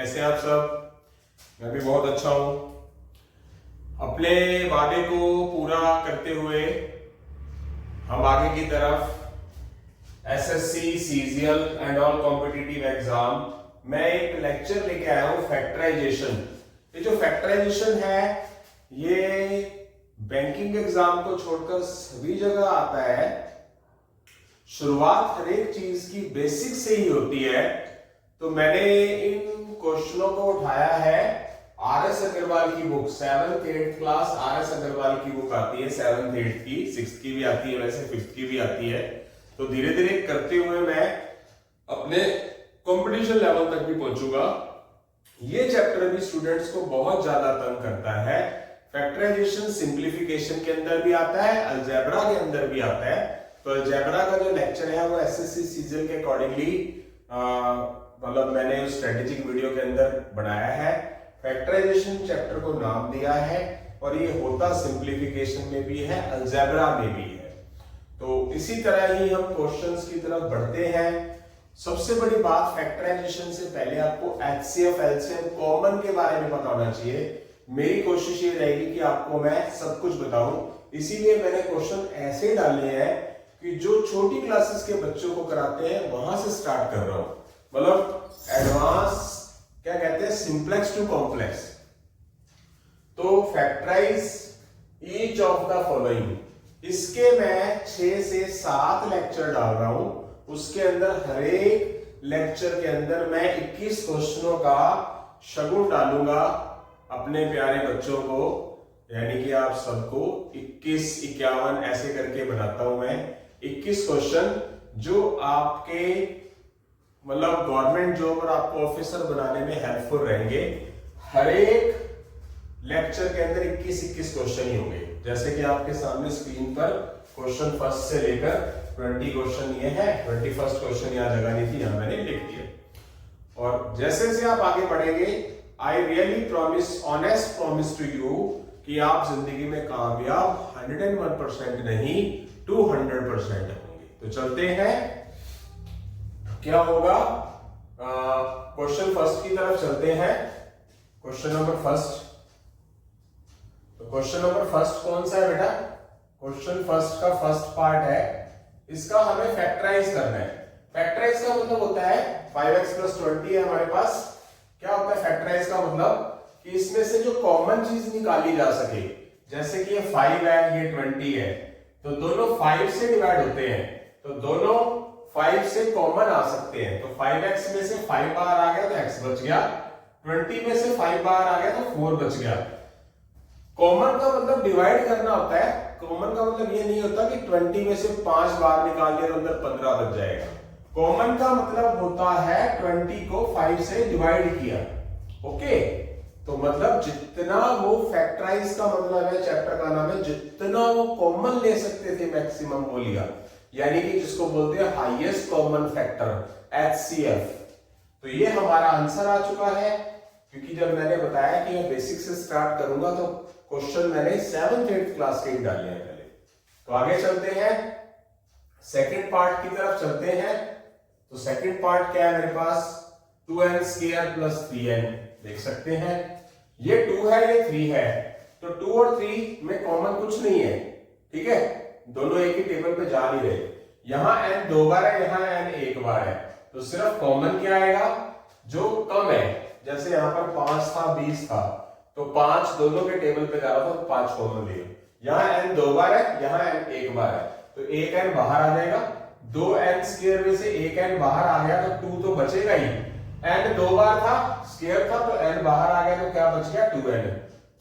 कैसे हैं आप सब? मैं भी बहुत अच्छा हूं। अपने वादे को पूरा करते हुए हम आगे की तरफ SSC, CGL and all competitive exam मैं एक लेक्चर लेके आया हूं, फैक्टराइजेशन। ये जो फैक्टराइजेशन है ये बैंकिंग एग्जाम को छोड़कर सभी जगह आता है। शुरुआत हर एक चीज की बेसिक से ही होती है। तो मैंने इन क्वेश्चनों को उठाया है आर.एस. अग्रवाल की book, 7th 8th class RS. Agarwal की बुक आती है, 7th 8th की, 6th की भी आती है, वैसे 5th की भी आती है। तो धीरे धीरे करते हुए मैं अपने कंपटीशन लेवल तक भी पहुंचूंगा। ये चैप्टर भी स्टूडेंट्स को बहुत ज्यादा तंग करता है। फैक्टराइजेशन सिंप्लीफिकेशन के अंदर भी आता है, अलजेब्रा के अंदर भी आता है। तो अलजेब्रा का जो लेक्चर है वो एसएससी सीजीएल के अकॉर्डिंगली मतलब मैंने उस स्ट्रेटेजिक वीडियो के अंदर बनाया है। फैक्टराइजेशन चैप्टर को नाम दिया है और ये होता सिंप्लीफिकेशन में भी है, अलजेब्रा में भी है। तो इसी तरह ही हम क्वेश्चंस की तरफ बढ़ते हैं। सबसे बड़ी बात, फैक्टराइजेशन से पहले आपको एचसीएफ, एलसीएम कॉमन के बारे में पता होना चाहिए। मेरी कोशिश ये रहेगी कि आपको मैं सब कुछ बताऊं, इसीलिए मैंने क्वेश्चन ऐसे डाले हैं कि जो छोटी क्लासेस के बच्चों को कराते हैं वहां से स्टार्ट कर रहा हूं। मतलब एडवांस क्या कहते हैं, सिंप्लेक्स टू कॉम्प्लेक्स। तो factorise each of the following, इसके मैं 6 से 7 लेक्चर डाल रहा हूं। उसके अंदर हर एक लेक्चर के अंदर मैं 21 क्वेश्चनों का शगुन डालूंगा अपने प्यारे बच्चों को, यानी कि आप सबको 21, 51 ऐसे करके बनाता हूं मैं 21 क्वेश्चन जो आपके मतलब गवर्नमेंट जॉब और आपको ऑफिसर बनाने में हेल्पफुल रहेंगे। हर एक लेक्चर के अंदर 21 क्वेश्चन ही होंगे। जैसे कि आपके सामने स्क्रीन पर क्वेश्चन फर्स्ट से लेकर 20 क्वेश्चन ये है, 21st क्वेश्चन यहाँ जगह नहीं थी, यहाँ मैंने लिख दिया। और जैसे जैसे आप आगे बढ़ेंगे, I really promise, honest promise to you कि आप जिंदगी में कामयाब 101% नहीं 200% होंगे। तो चलते हैं, क्या होगा, क्वेश्चन फर्स्ट की तरफ चलते हैं। क्वेश्चन नंबर फर्स्ट, तो क्वेश्चन नंबर फर्स्ट कौन सा है बेटा? क्वेश्चन फर्स्ट का फर्स्ट पार्ट है, इसका हमें फैक्टराइज करना है। फैक्टराइज का मतलब होता है 5x + 20 है हमारे पास। क्या होता है फैक्टराइज का मतलब? कि इसमें से जो कॉमन चीज निकाली जा सके, जैसे कि ये 5 है, ये 20 है, तो दोनों 5 से डिवाइड होते हैं, तो दोनों 5 से कॉमन आ सकते हैं। तो 5x में से 5 बाहर आ गया तो x बच गया, 20 में से 5 बाहर आ गया तो 4 बच गया। कॉमन का मतलब डिवाइड करना होता है। कॉमन का मतलब ये नहीं होता कि 20 में से 5 बाहर निकाल दिया तो अंदर 15 बच जाएगा। कॉमन का मतलब होता है 20 को 5 से डिवाइड किया। ओके, तो मतलब जितना वो फैक्टराइज का मतलब है, चैप्टर का नाम है, जितना वो कॉमन ले सकते थे मैक्सिमम वो लिया, यानी कि जिसको बोलते हैं हाईएस्ट कॉमन फैक्टर, एचसीएफ। तो ये हमारा आंसर आ चुका है, क्योंकि जब मैंने बताया कि मैं बेसिक से स्टार्ट करूंगा तो क्वेश्चन मैंने 7th 8th क्लास के ही डाले हैं पहले। तो आगे चलते हैं, सेकंड पार्ट की तरफ चलते हैं। तो सेकंड पार्ट क्या है मेरे पास? 2n² + 3n देख सकते हैं। ये 2 है, ये 3 है, तो 2 और 3 में कॉमन कुछ नहीं है, ठीक है, दोनों एक ही टेबल पे जा नहीं रहे। यहां n 2 बार है, यहां n 1 बार है, तो सिर्फ कॉमन क्या आएगा? जो कम है। जैसे यहां पर 5 था, 20 था, तो 5 दोनों के टेबल पे जा रहा था, तो 5 कॉमन ले। यहां n 2 बार है, यहां n 1 बार है, तो 1n बाहर आ जाएगा। 2n² में से 1n बाहर आ गया तो 2 तो बचेगा ही। n 2 बार था, स्क्वायर था, तो n बाहर आ गया तो क्या बच गया? 2n।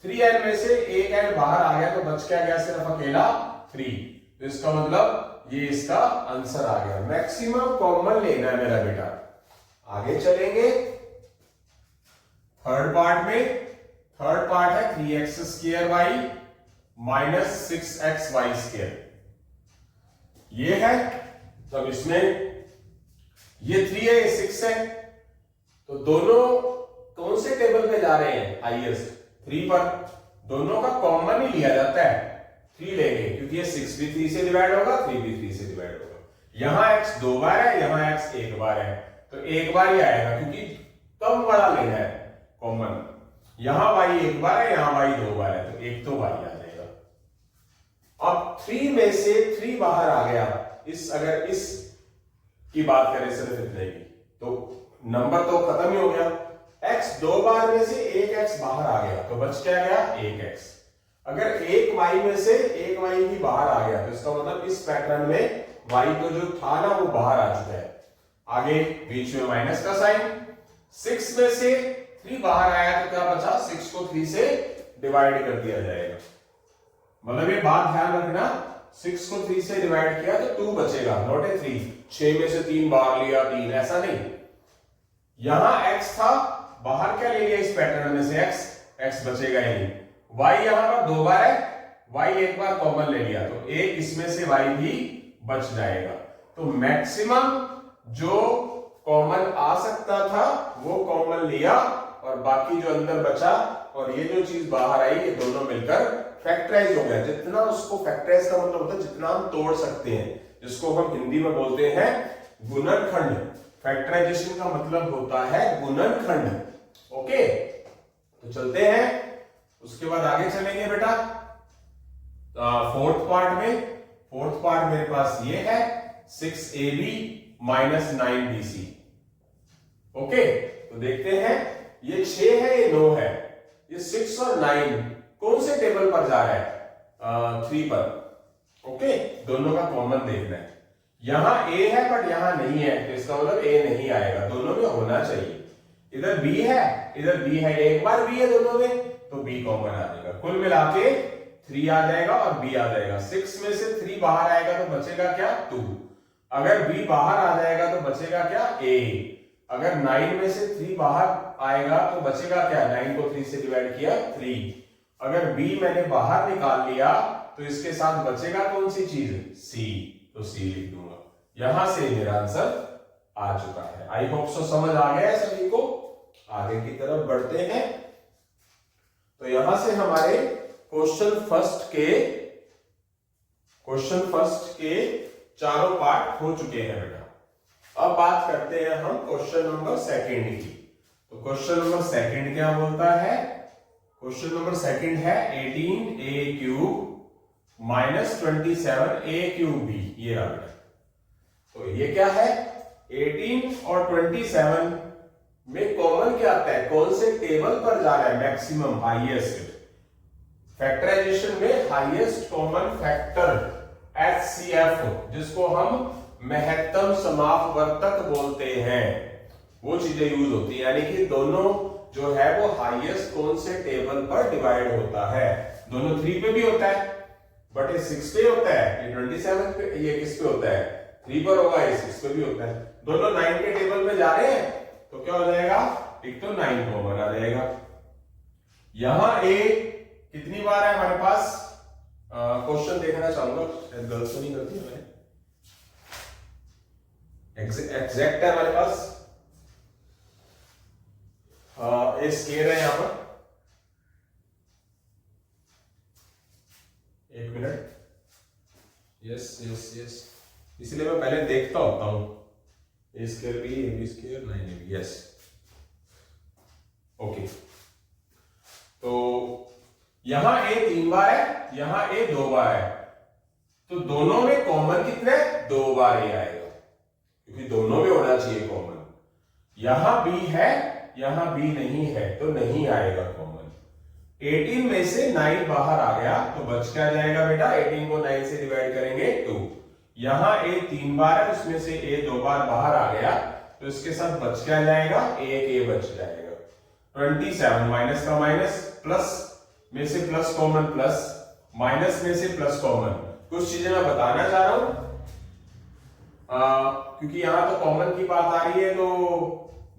3n में से 1n बाहर आ गया तो बच क्या गया? सिर्फ अकेला 3। तो इसका मतलब ये इसका आंसर आ गया। मैक्सिमम कॉमन लेना है मेरा बेटा। आगे चलेंगे थर्ड पार्ट में। थर्ड पार्ट है 3x² y - 6xy²। ये है, तब इसमें ये 3 है, ये 6 है, तो दोनों कौन से टेबल पे जा रहे हैं? हाईएस्ट 3 पर। दोनों का कॉमन ही लिया जाता है, 3 लेंगे, क्योंकि ये 6 भी 3 से डिवाइड होगा, 3 भी 3 से डिवाइड होगा। यहां x 2 बार है, यहां x 1 बार है, तो 1 बार ही आएगा, क्योंकि कम वाला लेना है कॉमन। यहां y एक बार है, यहां y दो बार है, तो एक तो y आ जाएगा। अब 3 में से 3 बाहर आ गया, अगर इस की बात करें सिर्फ इतने की, तो नंबर तो खत्म ही हो गया। x दो बार में से एक x बाहर आ गया, तो बच क्या गया, एक x। अगर एक y में से एक y भी बाहर आ गया, तो इसका मतलब इस पैटर्न में y तो जो था ना वो बाहर आ चुका है। आगे बीच में माइनस का साइन। 6 में से 3 बाहर आया, तो क्या बचा, 6 को 3 से डिवाइड कर दिया जाएगा। मतलब ये बात ध्यान रखना, 6 को 3 से डिवाइड किया तो 2 बचेगा, नॉट ए 3। 6 में से 3 बाहर लिया, 3, ऐसा नहीं। यहां x था, बाहर क्या ले लिया इस पैटर्न में से, x बचेगा ही नहीं। y यहां पर 2 बार है, y एक बार कॉमन ले लिया, तो एक इसमें से y भी बच जाएगा। तो मैक्सिमम जो कॉमन आ सकता था वो कॉमन लिया, और बाकी जो अंदर बचा और ये जो चीज बाहर आई, ये दोनों मिलकर फैक्टराइज हो गया। जितना उसको फैक्टराइज का मतलब होता है जितना हम तोड़ सकते हैं, जिसको हम हिंदी में बोलते हैं गुणनखंड। फैक्टराइजेशन का मतलब होता है गुणनखंड। ओके, तो चलते हैं, उसके बाद आगे चलेंगे बेटा फोर्थ पार्ट में। फोर्थ पार्ट मेरे पास ये है 6ab माइनस 9bc। ओके, तो देखते हैं, ये 6 है, ये 9 है, ये 6 और 9 कौन से टेबल पर जा रहा है, 3 पर। ओके, दोनों का कॉमन देखना है। यहां a है बट यहां नहीं है, तो इसका मतलब a नहीं आएगा, दोनों में होना चाहिए। इधर b है, इधर b है, एक बार b है दोनों में, तो b कॉमन आ जाएगा। कुल मिला के 3 आ जाएगा और b आ जाएगा। 6 में से 3 बाहर आएगा तो बचेगा क्या, 2। अगर b बाहर आ जाएगा तो बचेगा क्या, a। अगर 9 में से 3 बाहर आएगा तो बचेगा क्या, 9 को 3 से डिवाइड किया, 3। अगर b मैंने बाहर निकाल लिया तो इसके साथ बचेगा कौन सी चीज, c, तो c लिख दूंगा। यहां से मेरा आंसर आ चुका है। आई होप सो समझ आ गया है सभी को। आगे की तरफ बढ़ते हैं। तो यहां से हमारे क्वेश्चन फर्स्ट के चारों पार्ट हो चुके हैं बेटा। अब बात करते हैं हम क्वेश्चन नंबर सेकंड की। तो क्वेश्चन नंबर सेकंड क्या बोलता है, क्वेश्चन नंबर सेकंड है 18a cube minus 27a cube b। ये रहा बेटा। तो ये क्या है, 18 और 27 में कॉमन क्या आता है, कौन से टेबल पर जा रहा है, मैक्सिमम, हाईएस्ट। फैक्टराइजेशन में हाईएस्ट कॉमन फैक्टर HCF, जिसको हम महत्तम समापवर्तक बोलते हैं, वो चीजें यूज होती है। यानी कि दोनों जो है वो हाईएस्ट कौन से टेबल पर डिवाइड होता है। दोनों 3 पे भी होता है, बट ये 6 पे होता है, ये 27 पे, ये किस पे होता है, 3 पर होगा, ये 6 पे भी होता है। दोनों 9 के टेबल पे जा रहे हैं, तो क्या हो जाएगा, एक तो 9 कॉमन आ जाएगा। यहां a कितनी बार है हमारे पास, क्वेश्चन देखना चाहूंगा, गलत तो नहीं करती मैंने, एग्जैक्ट है हमारे पास। ए स्केयर है यहां पर, एक मिनट, यस यस यस, इसलिए मैं पहले देखता होता हूं, A square B, A B square, 9ab, yes. Okay, तो यहां a 3 बार है, यहां a 2 बार है, तो दोनों में कॉमन कितने, 2 बार a आएगा, क्योंकि दोनों में होना चाहिए कॉमन। यहां b है, यहां b नहीं है, तो नहीं आएगा कॉमन। 18 में से 9 बाहर आ गया, तो बच क्या जाएगा बेटा, 18 को 9 से डिवाइड करेंगे 2। यहां a 3 बार है, उसमें से a 2 बार बाहर आ गया, तो इसके साथ बच क्या जाएगा, एक a बच जाएगा। 27 माइनस का माइनस, प्लस में से प्लस कॉमन, प्लस माइनस में से प्लस कॉमन। कुछ चीजें मैं बताना चाह रहा हूं, क्योंकि यहां तो कॉमन की बात आ रही है, तो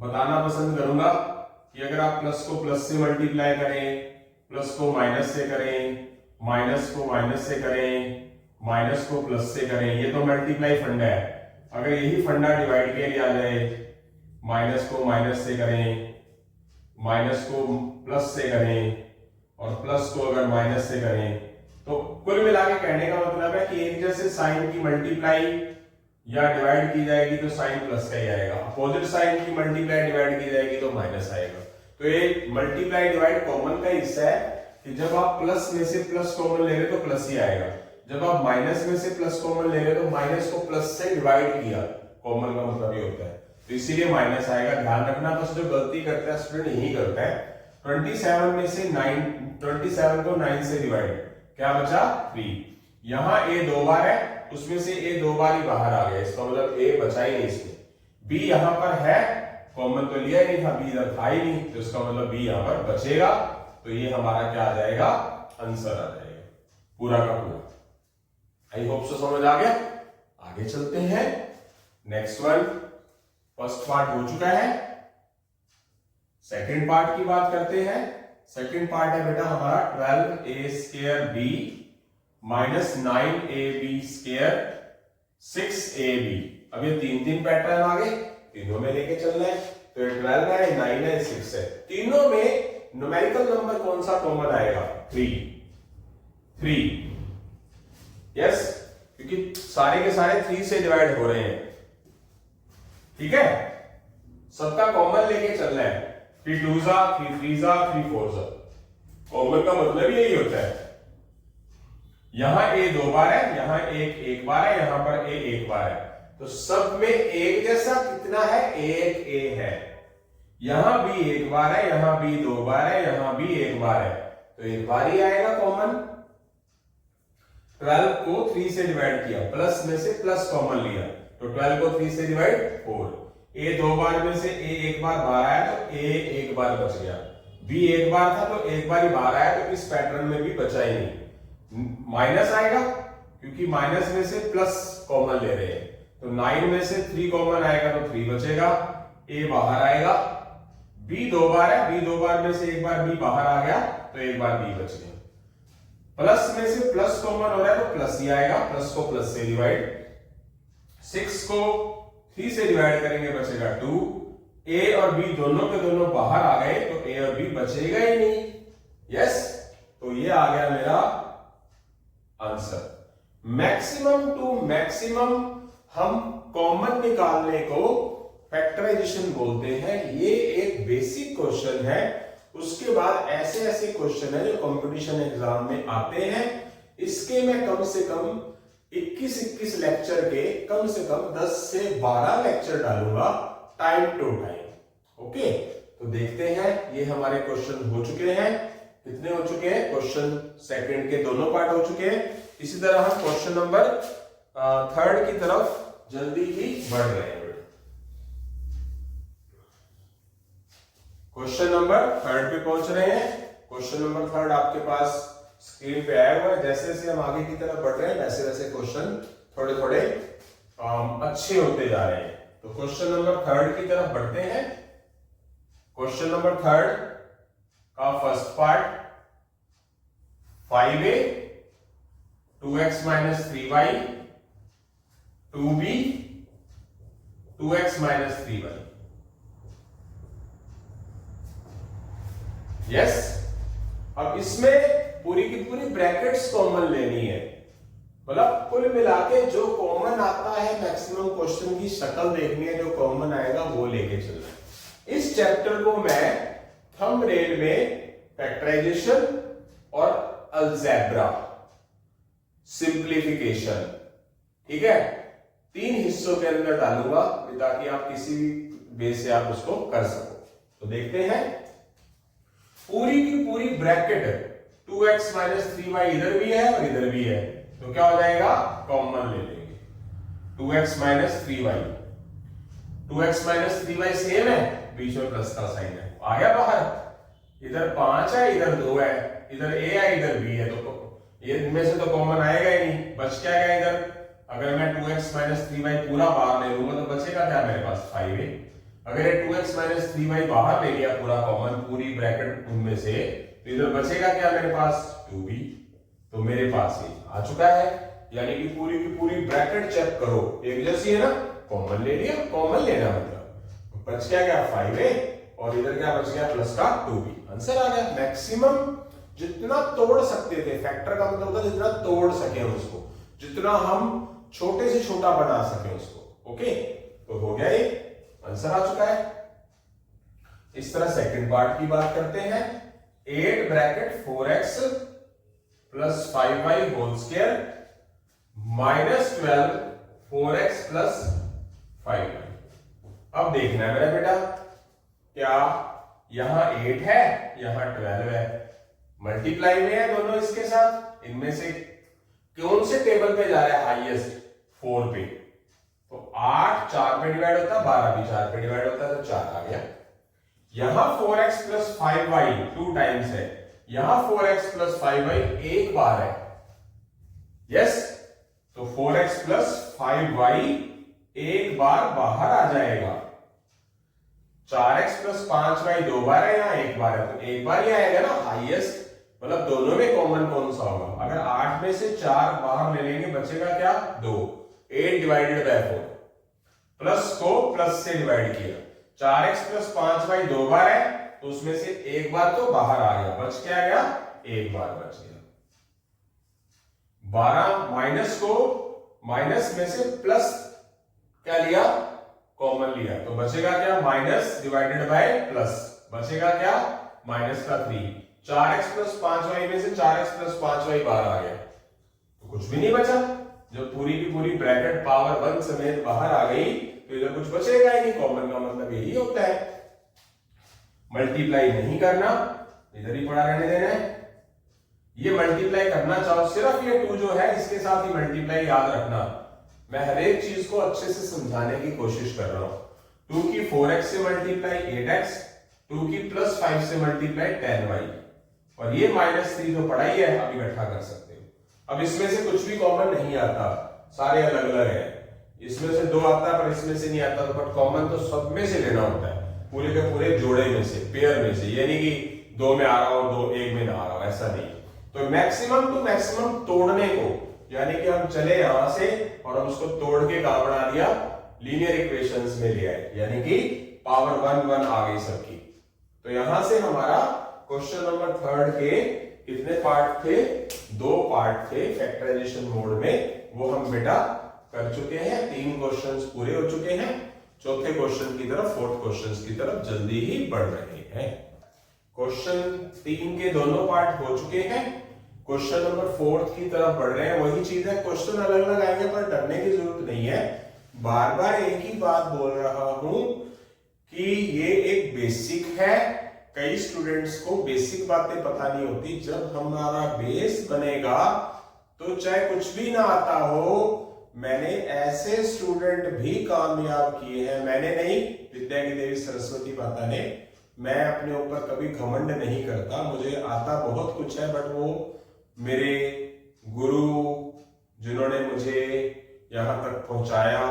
बताना पसंद करूंगा कि अगर आप प्लस को प्लस से मल्टीप्लाई करें, प्लस को माइनस से करें, माइनस को माइनस से करें, माइनस को प्लस से करें, ये तो मल्टीप्लाई फंडा है। अगर यही फंडा डिवाइड के लिए आ जाए, माइनस को माइनस से करें, माइनस को प्लस से करें, और प्लस को अगर माइनस से करें, तो कुल मिला के कहने का मतलब है कि एक जैसे साइन की मल्टीप्लाई या डिवाइड की जाएगी तो साइन प्लस का ही आएगा, अपोजिट साइन की मल्टीप्लाई डिवाइड की जाएगी तो माइनस आएगा। तो ये मल्टीप्लाई डिवाइड कॉमन का हिस्सा है कि जब आप प्लस में से प्लस कॉमन ले रहे तो प्लस ही आएगा, जब आप माइनस में से प्लस कॉमन ले रहे तो माइनस को प्लस से डिवाइड किया, कॉमन का मतलब ये होता है, तो इसीलिए माइनस आएगा। ध्यान रखना, बस जो गलती करता है स्टूडेंट यही करता है। 27 में से 27 को 9 से डिवाइड, क्या बचा 3। यहाँ a 2 बार है, उसमें से a 2 बार ही बाहर आ गया, इसका मतलब a बचा ही नहीं इसमें। b यहाँ पर है, कॉमन तो लिया ही नहीं था, b इधर था ही नहीं, तो इसका मतलब b यहाँ पर बचेगा। तो ये हमारा क्या आ जाएगा, आंसर आ जाएगा पूरा का पूरा। आई होप सो समझ आ गया। आगे चलते हैं, नेक्स्ट वन। फर्स्ट पार्ट हो चुका है, सेकंड पार्ट की बात करते हैं। सेकंड पार्ट है बेटा हमारा 12a² b minus 9ab² 6ab। अब ये तीन पैटर्न आ गए, तीनों में लेके चलना है। तो 12 है, 9 है, 6 है, तीनों में न्यूमेरिकल नंबर कौन सा कॉमन आएगा, 3। यस, क्योंकि सारे के सारे 3 से डिवाइड हो रहे हैं, ठीक है, सबका कॉमन लेके चलना है। 3 2 जा, 3 3 जा, 3 4 जा, कॉमन का मतलब यही होता है। यहां a 2 बार है, यहां एक बार है, यहां पर a 1 बार है, तो सब में एक जैसा कितना है, एक a है। यहां b 1 बार है, यहां b 2 बार है, यहां b 1 बार है, तो एक बार ही आएगा कॉमन। 12 को 3 से डिवाइड किया, प्लस में से प्लस कॉमन लिया, तो 12 को 3 से डिवाइड 4। a 2 बार में से a 1 बार बाहर आया, तो a 1 बार बच गया। b 1 बार था तो एक बार ही बाहर आया, तो इस पैटर्न में भी बचा ही नहीं। माइनस आएगा क्योंकि माइनस में से प्लस कॉमन ले रहे हैं, तो 9 में से 3 कॉमन आएगा तो 3 बचेगा, a बाहर आएगा। b 2 बार है, b 2 बार में से एक बार b बाहर आ गया, तो एक बार b बच गया। प्लस में से प्लस कॉमन हो रहा है तो प्लस ही आएगा, प्लस को प्लस से डिवाइड। 6 को 3 से डिवाइड करेंगे, बचेगा 2। a और b दोनों के दोनों बाहर आ गए, तो a और b बचेगा ही नहीं। यस, तो ये आ गया मेरा आंसर। मैक्सिमम टू मैक्सिमम हम कॉमन निकालने को फैक्टराइजेशन बोलते हैं। ये एक बेसिक क्वेश्चन है। उसके बाद ऐसे ऐसे क्वेश्चन है जो कंपटीशन एग्जाम में आते हैं। इसके मैं कम से कम 21 लेक्चर के कम से कम 10 से 12 लेक्चर डालूंगा, टाइम टू टाइम। ओके, तो देखते हैं। ये हमारे क्वेश्चन हो चुके हैं। कितने हो चुके हैं? क्वेश्चन सेकंड के दोनों पार्ट हो चुके हैं। इसी तरह हम क्वेश्चन नंबर 3 की तरफ जल्दी ही बढ़ रहे हैं। क्वेश्चन नंबर 3 पे पहुंच रहे हैं। क्वेश्चन नंबर 3 आपके पास स्क्रीन पे आया हुआ है। जैसे जैसे हम आगे की तरफ बढ़ रहे हैं वैसे वैसे क्वेश्चन थोड़े थोड़े अच्छे होते जा रहे हैं। तो क्वेश्चन नंबर 3 की तरफ बढ़ते हैं। क्वेश्चन नंबर 3 का first part 5a 2x minus 3y 2b 2x minus 3y। Yes, अब इसमें पूरी की पूरी ब्रैकेट्स कॉमन लेनी है। मतलब कुल मिला के जो कॉमन आता है, मैक्सिमम क्वेश्चन की शक्ल देखनी है, जो कॉमन आएगा वो लेके चलना है। इस चैप्टर को मैं थंबनेल में फैक्टराइजेशन और अलजेब्रा सिंप्लीफिकेशन, ठीक है, 3 हिस्सों के अंदर डालूंगा ताकि आप किसी भी बेस से आप उसको कर सको। तो देखते हैं। पूरी की पूरी ब्रैकेट 2x minus 3y इधर भी है और इधर भी है, तो क्या हो जाएगा? कॉमन ले लेंगे। 2x minus 3y 2x minus 3y same है, बीच में प्लस का साइन है, आ गया बाहर। इधर 5 है, इधर 2 है, इधर a है, इधर b है, तो ये इनमें से तो कॉमन आएगा ही नहीं। बच क्या गया इधर? अगर मैं 2x minus 3y पूरा बाहर ले लूंगा तो बचेगा क्या मेरे पास? 5a। अगर ये 2x minus 3y बाहर ले लिया पूरा कॉमन, पूरी ब्रैकेट उनमें से, तो इधर बचेगा क्या मेरे पास? 2b। तो मेरे पास ये आ चुका है। यानी कि पूरी की पूरी ब्रैकेट चेक करो, एक जैसी है ना, कॉमन ले लिया। कॉमन लेना मतलब बच क्या गया? 5a और इधर क्या बच गया? प्लस का 2b। आंसर आ गया। मैक्सिमम जितना तोड़ सकते थे, फैक्टर का मतलब होता है जितना तोड़ सके उसको, जितना हम छोटे से छोटा बना सके उसको। ओके, तो हो गया, ये आंसर आ चुका है। इस तरह सेकंड पार्ट की बात करते हैं। 8 bracket 4x plus 5y whole square minus 12 4x plus 5y। अब देखना है मेरा बेटा, क्या यहां 8 है, यहां 12 है, मल्टीप्लाई में है दोनों इसके साथ। इनमें से कौन से टेबल पे जा रहा है हाईएस्ट? 4 पे। तो 8 4 पे डिवाइड होता है, 12 भी 4 पे डिवाइड होता है, तो 4 आ गया। यहां 4x प्लस 5y 2 टाइम्स है, यहां 4x प्लस 5y एक बार है। यस, तो 4x प्लस 5y एक बार बाहर आ जाएगा। 4x प्लस 5y 2 बार है, यहां एक बार है, तो एक बार ही आएगा ना हाईएस्ट। मतलब दोनों में कॉमन कौन सा होगा? अगर 8 में से 4 बाहर ले लेंगे, बचेगा क्या? 2। 8 डिवाइडेड बाय 4, प्लस को प्लस से डिवाइड किया। 4x प्लस 5y 2 बार है, तो उसमें से एक बार तो बाहर आ गया, बच क्या गया? एक बार बच गया। 12 माइनस को माइनस में से प्लस क्या लिया? कॉमन लिया, तो बचेगा क्या? माइनस डिवाइडेड बाय प्लस, बचेगा क्या? माइनस का 3। 4x प्लस 5y में से 4x प्लस 5y बाहर आ गया, तो कुछ भी नहीं बचा। जब पूरी की पूरी ब्रैकेट पावर 1 समेत बाहर आ गई, तो इधर कुछ बचेगा ही नहीं। कॉमन का मतलब यही होता है। मल्टीप्लाई नहीं करना, इधर ही पड़ा रहने देना है। ये मल्टीप्लाई करना चाहो, सिर्फ ये 2 जो है इसके साथ ही मल्टीप्लाई याद रखना। मैं हर एक चीज को अच्छे से समझाने की कोशिश कर रहा हूं। 2 की 4x से मल्टीप्लाई 8x, 2 की प्लस 5 से मल्टीप्लाई 10y, और ये -3 तो पढ़ा ही है, अब इकट्ठा कर सकते हो। अब इसमें से कुछ भी कॉमन नहीं आता, सारे अलग अलग है। इसमें से 2 आता है पर इसमें से नहीं आता, तो बट कॉमन तो सब में से लेना होता है, पूरे के पूरे जोड़े में से, पेयर में से। ये नहीं कि 2 में आ रहा हो 2 1 में ना आ रहा हो, ऐसा नहीं। तो मैक्सिमम टू मैक्सिमम तोड़ने को, यानी कि हम चले यहां से और हम उसको तोड़ के कहां बना दिया? लीनियर इक्वेशंस में ले आए, यानी कि पावर 1 1 आ गई सबकी। तो यहां से हमारा क्वेश्चन नंबर 3 के कितने पार्ट थे? 2 पार्ट थे फैक्टराइजेशन मोड में, वो हम बेटा कर चुके हैं। 3 क्वेश्चंस पूरे हो चुके हैं। चौथे क्वेश्चन की तरफ, फोर्थ क्वेश्चन की तरफ जल्दी ही बढ़ रहे हैं। क्वेश्चन 3 के दोनों पार्ट हो चुके हैं, क्वेश्चन नंबर 4 की तरफ बढ़ रहे हैं। वही चीज है, क्वेश्चन अलग अलग आएंगे पर डरने की जरूरत नहीं है। बार बार एक ही बात बोल रहा हूं कि ये एक बेसिक है। कई स्टूडेंट्स को बेसिक बातें पता नहीं होती। जब हमारा बेस बनेगा तो चाहे कुछ भी ना आता हो, मैंने ऐसे स्टूडेंट भी कामयाब किए हैं। मैंने नहीं, विद्या की देवी सरस्वती माता ने। मैं अपने ऊपर कभी घमंड नहीं करता, मुझे आता बहुत कुछ है, बट वो मेरे गुरु जिन्होंने मुझे यहां तक पहुंचाया,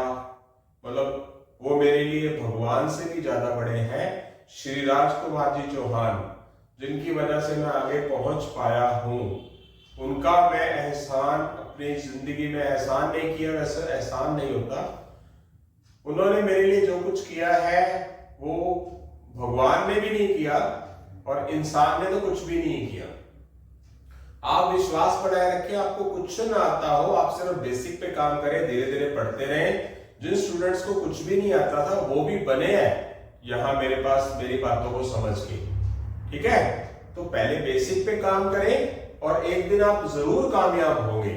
मतलब वो मेरे लिए भगवान से भी ज्यादा बड़े हैं। श्री राजकुमार जी चौहान, जिनकी वजह से मैं आगे पहुंच पाया हूं, उनका मैं एहसान अपनी जिंदगी में एहसान नहीं किया, वैसे एहसान नहीं होता। उन्होंने मेरे लिए जो कुछ किया है वो भगवान ने भी नहीं किया और इंसान ने तो कुछ भी नहीं किया। आप विश्वास बनाए रखें, आपको कुछ ना आता हो, आप सिर्फ बेसिक पे काम करें, धीरे धीरे पढ़ते रहें। जिन स्टूडेंट्स को कुछ भी नहीं आता था वो भी बने हैं यहां मेरे पास, मेरी बातों को समझ के। ठीक है, तो पहले बेसिक पे काम करें और एक दिन आप जरूर कामयाब होंगे,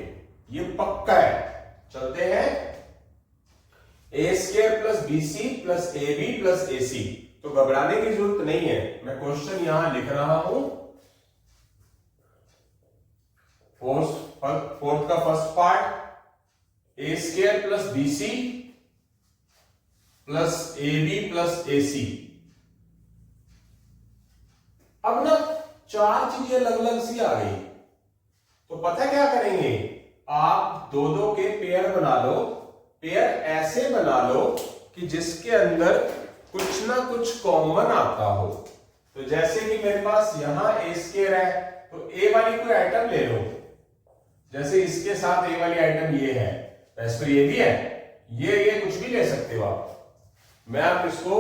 ये पक्का है। चलते हैं, A square plus BC plus AB plus AC। तो घबराने की जरूरत नहीं है, मैं क्वेश्चन यहां लिख रहा हूं। फोर्थ का first part, A square plus BC plus AB plus AC। अब ना 4 चीजें अलग अलग सी आ गई, तो पता क्या करेंगे? आप 2-2 के पेयर बना लो। पेयर ऐसे बना लो कि जिसके अंदर कुछ ना कुछ कॉमन आता हो। तो जैसे कि मेरे पास यहां ए स्क्वायर है, तो ए वाली कोई आइटम ले लो। जैसे इसके साथ ए वाली आइटम ये है, वैसे तो ये भी है, ये कुछ भी ले सकते हो आप। मैं आप इसको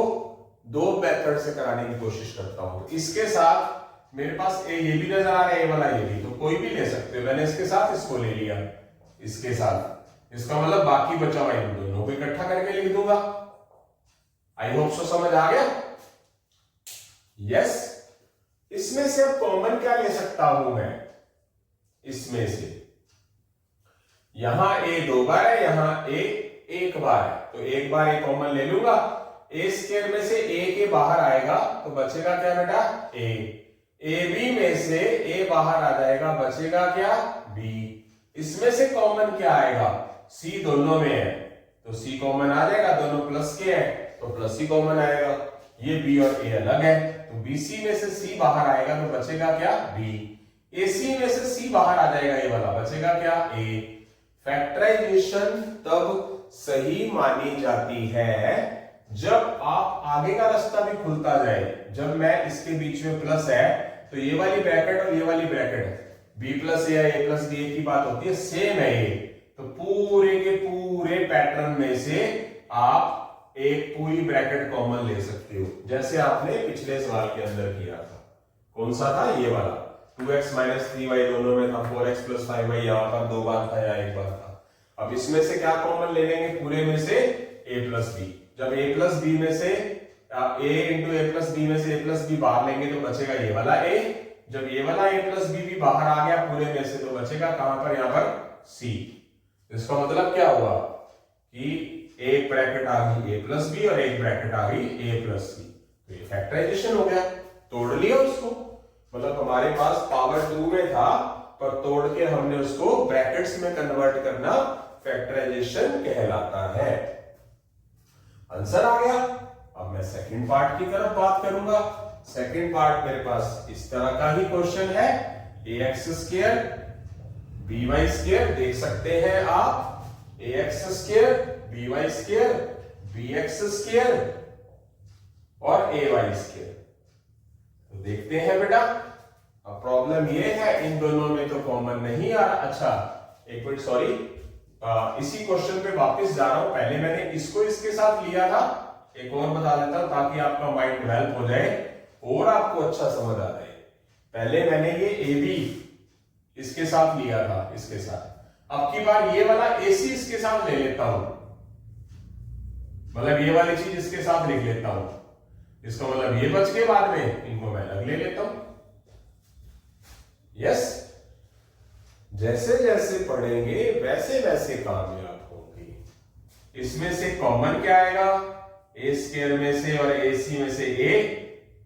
2 मेथड से कराने की कोशिश करता हूं। इसके साथ मेरे पास ये भी नजर आ रहा है, ए वाला ये भी, तो कोई भी ले सकते हो। मैंने इसके साथ इसको ले लिया, इसके साथ इसका मतलब बाकी बचा हुआ इन दोनों को इकट्ठा करके लिख दूंगा। आई होप सो समझ आ गया। यस। इसमें से अब कॉमन क्या ले सकता हूं मैं, इसमें से यहां ए 2 बार है, यहां ए 1 बार है, तो 1 बार ए कॉमन ले लूंगा। ए स्क्वायर में से ए के बाहर आएगा तो बचेगा क्या बेटा, ए। ए बी में से ए बाहर आ जाएगा, बचेगा क्या, बी। इसमें से कॉमन क्या आएगा, सी दोनों में है तो सी कॉमन आ जाएगा, दोनों प्लस के है तो प्लस ही कॉमन आएगा। ये बी और ए अलग है तो बीसी में से सी बाहर आएगा तो बचेगा क्या, बी। एसी में से सी बाहर आ जाएगा, ये वाला बचेगा क्या, ए। फैक्टराइजेशन तब सही मानी जाती है जब आप आगे का रास्ता भी खुलता जाए। जब मैं इसके बीच में प्लस है तो ये वाली ब्रैकेट और ये वाली ब्रैकेट है, बी प्लस ए या ए प्लस बी की बात होती है, सेम है ये। तो पूरे के पूरे पैटर्न में से आप एक पूरी ब्रैकेट कॉमन ले सकते हो, जैसे आपने पिछले सवाल के अंदर किया था। कौन सा था, ये वाला। 2x - 3y दोनों में था, 4x + 5y यहाँ पर 2 बार था या 1 बार था। अब इसमें से क्या कॉमन ले लेंगे, पूरे में से a + b। जब a + b में से a × a + b में से a + b बाहर लेंगे तो बचेगा ये वाला a। जब ये वाला a + b भी बाहर आ गया पूरे में से तो बचेगा कहां पर, यहाँ पर c। इसका मतलब क्या हुआ कि एक ब्रैकेट आ गई a + b और एक ब्रैकेट आ गई a + c। तो ये फैक्टराइजेशन हो गया, तोड़ लिया उसको। मतलब हमारे पास पावर 2 में था पर तोड़ के हमने उसको ब्रैकेट्स में कन्वर्ट करना फैक्टराइजेशन कहलाता है। आंसर आ गया। अब मैं सेकंड पार्ट की तरफ बात करूंगा। सेकंड पार्ट मेरे पास इस तरह का ही क्वेश्चन है, ax² by² देख सकते हैं आप, ax² by² bx² और ay²। तो देखते हैं बेटा, अब प्रॉब्लम ये है इन दोनों में तो कॉमन नहीं आ रहा। अच्छा एक मिनट, सॉरी, इसी क्वेश्चन पे वापस जा रहा हूं। पहले मैंने इसको इसके साथ लिया था, एक और बता देता हूं ताकि आपका माइंड डेवलप हो जाए और आपको अच्छा समझ आ जाए। पहले मैंने ये ए बी इसके साथ लिया था, इसके साथ। अब की बार ये वाला एसी इसके साथ ले लेता हूं, मतलब ये वाली चीज इसके साथ लिख लेता हूं। इसका मतलब ये बच के बाद में इनको मैं अलग ले लेता हूं। यस, जैसे जैसे पढ़ेंगे वैसे वैसे कामयाब होंगे। इसमें से कॉमन क्या आएगा, a² में से और ac में से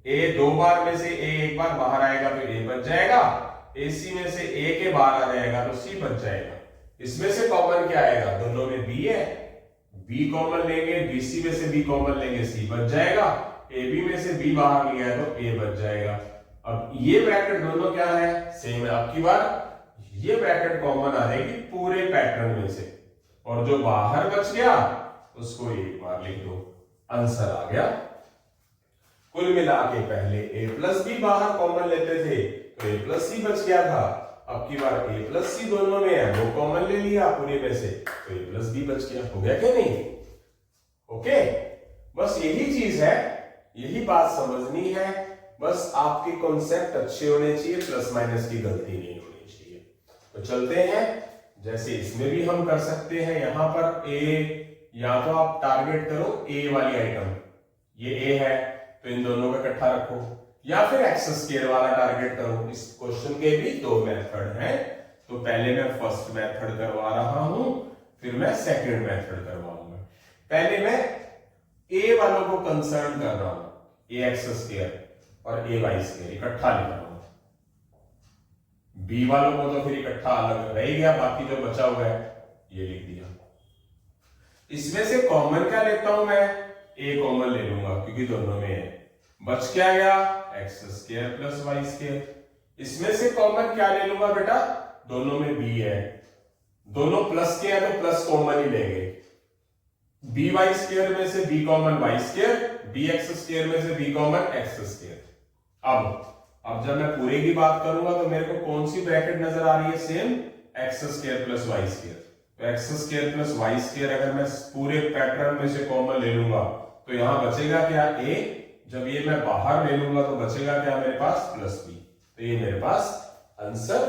a 2 बार में से a 1 बार बाहर आएगा तो a बच जाएगा, ac में से a के बाहर आ जाएगा तो c बच जाएगा। इसमें से कॉमन क्या आएगा, दोनों में b है, b कॉमन लेंगे, bc में से b कॉमन लेंगे, c बच जाएगा। ab में से b बाहर लिया है तो a बच जाएगा। अब ये ब्रैकेट दोनों क्या है, सेम है। अब की बार ये ब्रैकेट कॉमन आ जाएगी पूरे पैटर्न में से, और जो बाहर बच गया उसको एक बार लिख दो। आंसर आ गया। कुल मिला के पहले a + b बाहर कॉमन लेते थे तो a + c बच गया था। अब की बार a + c दोनों में है, वो कॉमन ले लिया पूरे में से तो a + b बच गया। हो गया क्या नहीं? ओके, बस यही चीज है, यही बात समझनी है। बस आपके कॉन्सेप्ट अच्छे होने चाहिए, प्लस माइनस की गलती नहीं होनी चाहिए। तो चलते हैं, जैसे इसमें भी हम कर सकते हैं। यहां पर ए, या तो आप टारगेट करो ए वाली आइटम, ये ए है तो इन दोनों को इकट्ठा रखो, या फिर x² वाला टारगेट करो। इस क्वेश्चन के भी 2 मेथड हैं, तो पहले मैं फर्स्ट मेथड करवा रहा हूं, फिर मैं सेकंड मेथड करवाऊंगा। पहले मैं ए वालों को कंसर्न कर रहा हूं, ax² और ay² इकट्ठा लिख रहा हूं। बी वालों को तो फिर इकट्ठा अलग रह गया, बाकी जो बचा हुआ है ये लिख दिया। इसमें से कॉमन क्या लेता हूं मैं, a कॉमन ले लूंगा क्योंकि दोनों में है। बच क्या गया, x² + y²। इसमें से कॉमन क्या ले लूंगा बेटा, दोनों में b है, दोनों प्लस के हैं तो प्लस कॉमन ही लेंगे। by² में से b कॉमन y², bx² में से b कॉमन x²। अब जब मैं पूरे की बात करूंगा तो मेरे को कौन सी ब्रैकेट नजर आ रही है, सेम x² + y²। तो x² + y² अगर मैं पूरे पैटर्न में से कॉमन ले लूंगा तो यहां बचेगा क्या, a। जब ये मैं बाहर ले लूंगा तो बचेगा क्या मेरे पास, +b। तो ये मेरे पास आंसर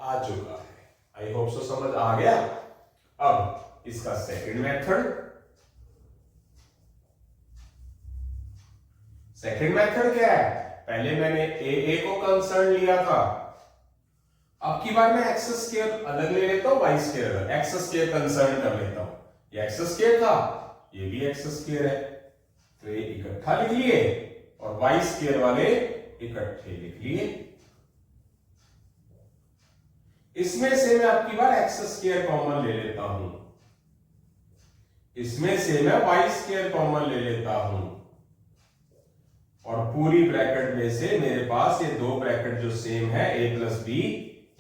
आ चुका है। आई होप सो समझ आ गया। अब इसका सेकंड मेथड। सेकंड मेथड क्या है? पहले मैंने ए को कंसर्न लिया था, अब की बार मैं एक्स स्क्वायर अलग ले लेता हूं, वाई स्क्वायर अलग। एक्स स्क्वायर कंसर्न कर लेता हूं, ये एक्स स्क्वायर था, ये भी एक्स स्क्वायर है, तो ये इकट्ठा लिख लिए और वाई स्क्वायर वाले इकट्ठे लिख लिए। इसमें से मैं अब की बार एक्स स्क्वायर कॉमन ले लेता हूं, इसमें से मैं वाई स्क्वायर कॉमन ले लेता हूं, और पूरी ब्रैकेट में से मेरे पास ये दो ब्रैकेट जो सेम है, a प्लस बी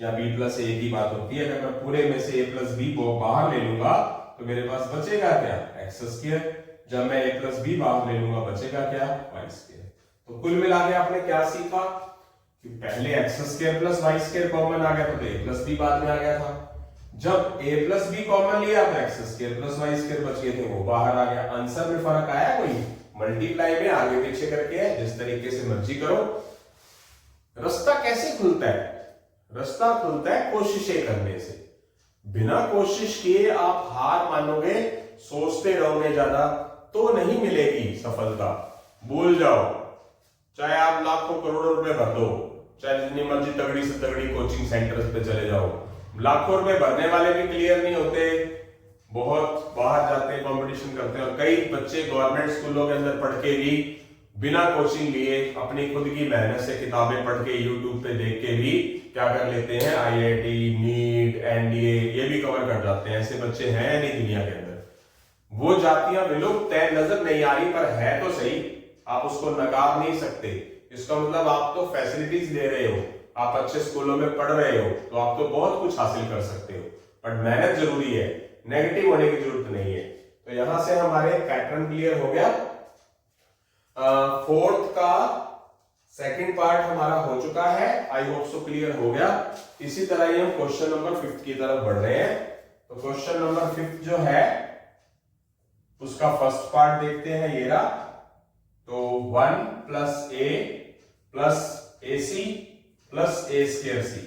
या b प्लस ए की बात होती है। अगर मैं पूरे में से a प्लस बी को बाहर ले लूंगा तो मेरे पास बचेगा क्या? X square. जब मैं a प्लस बी बाहर ले लूंगा बचेगा क्या? Y square. तो कुल मिला के आपने क्या सीखा कि पहले X square plus Y square common आ गया तो a प्लस बी बाद में आ गया था। जब a प्लस बी कॉमन लिया तो X square plus Y square बच गए थे, वो बाहर आ गया। आंसर में फर्क आया कोई? मल्टीप्लाई में आगे पीछे करके है, जिस तरीके से मर्जी करो। रास्ता कैसे खुलता है? रास्ता खुलता है कोशिशें करने से। बिना कोशिश किए आप हार मानोगे, सोचते रहोगे ज्यादा, तो नहीं मिलेगी सफलता। भूल जाओ, चाहे आप लाखों करोड़ों रुपए भर दो, चाहे जितनी मर्जी तगड़ी से तगड़ी कोचिंग सेंटर्स पे चले जाओ, लाखों रुपए भरने वाले भी क्लियर नहीं होते। बहुत बाहर जाते हैं, कंपटीशन करते हैं, और कई बच्चे गवर्नमेंट स्कूलों के अंदर पढ़ के भी बिना कोचिंग लिए अपनी खुद की मेहनत से किताबें पढ़ के यूट्यूब पे देख के भी क्या कर लेते हैं, आईआईटी, नीट, एनडीए ये भी कवर कर जाते हैं। ऐसे बच्चे हैं नहीं दुनिया के अंदर। वो जातियां विलुप्त है, नजर नहीं आ रही, पर है तो सही, आप उसको नकार नहीं सकते। इसका मतलब आप तो फैसिलिटीज ले रहे हो, आप अच्छे स्कूलों में पढ़ रहे हो, तो आप तो बहुत कुछ हासिल कर सकते हो, बट मेहनत जरूरी है, नेगेटिव होने की जरूरत नहीं है। तो यहां से हमारे पैटर्न क्लियर हो गया। फोर्थ का सेकंड पार्ट हमारा हो चुका है, आई होप सो क्लियर हो गया। इसी तरह ही हम क्वेश्चन नंबर 5 की तरफ बढ़ रहे हैं। तो क्वेश्चन नंबर 5 जो है उसका फर्स्ट पार्ट देखते हैं, ये रहा। तो 1 प्लस ए प्लस ए सी प्लस ए स्क्वायर सी,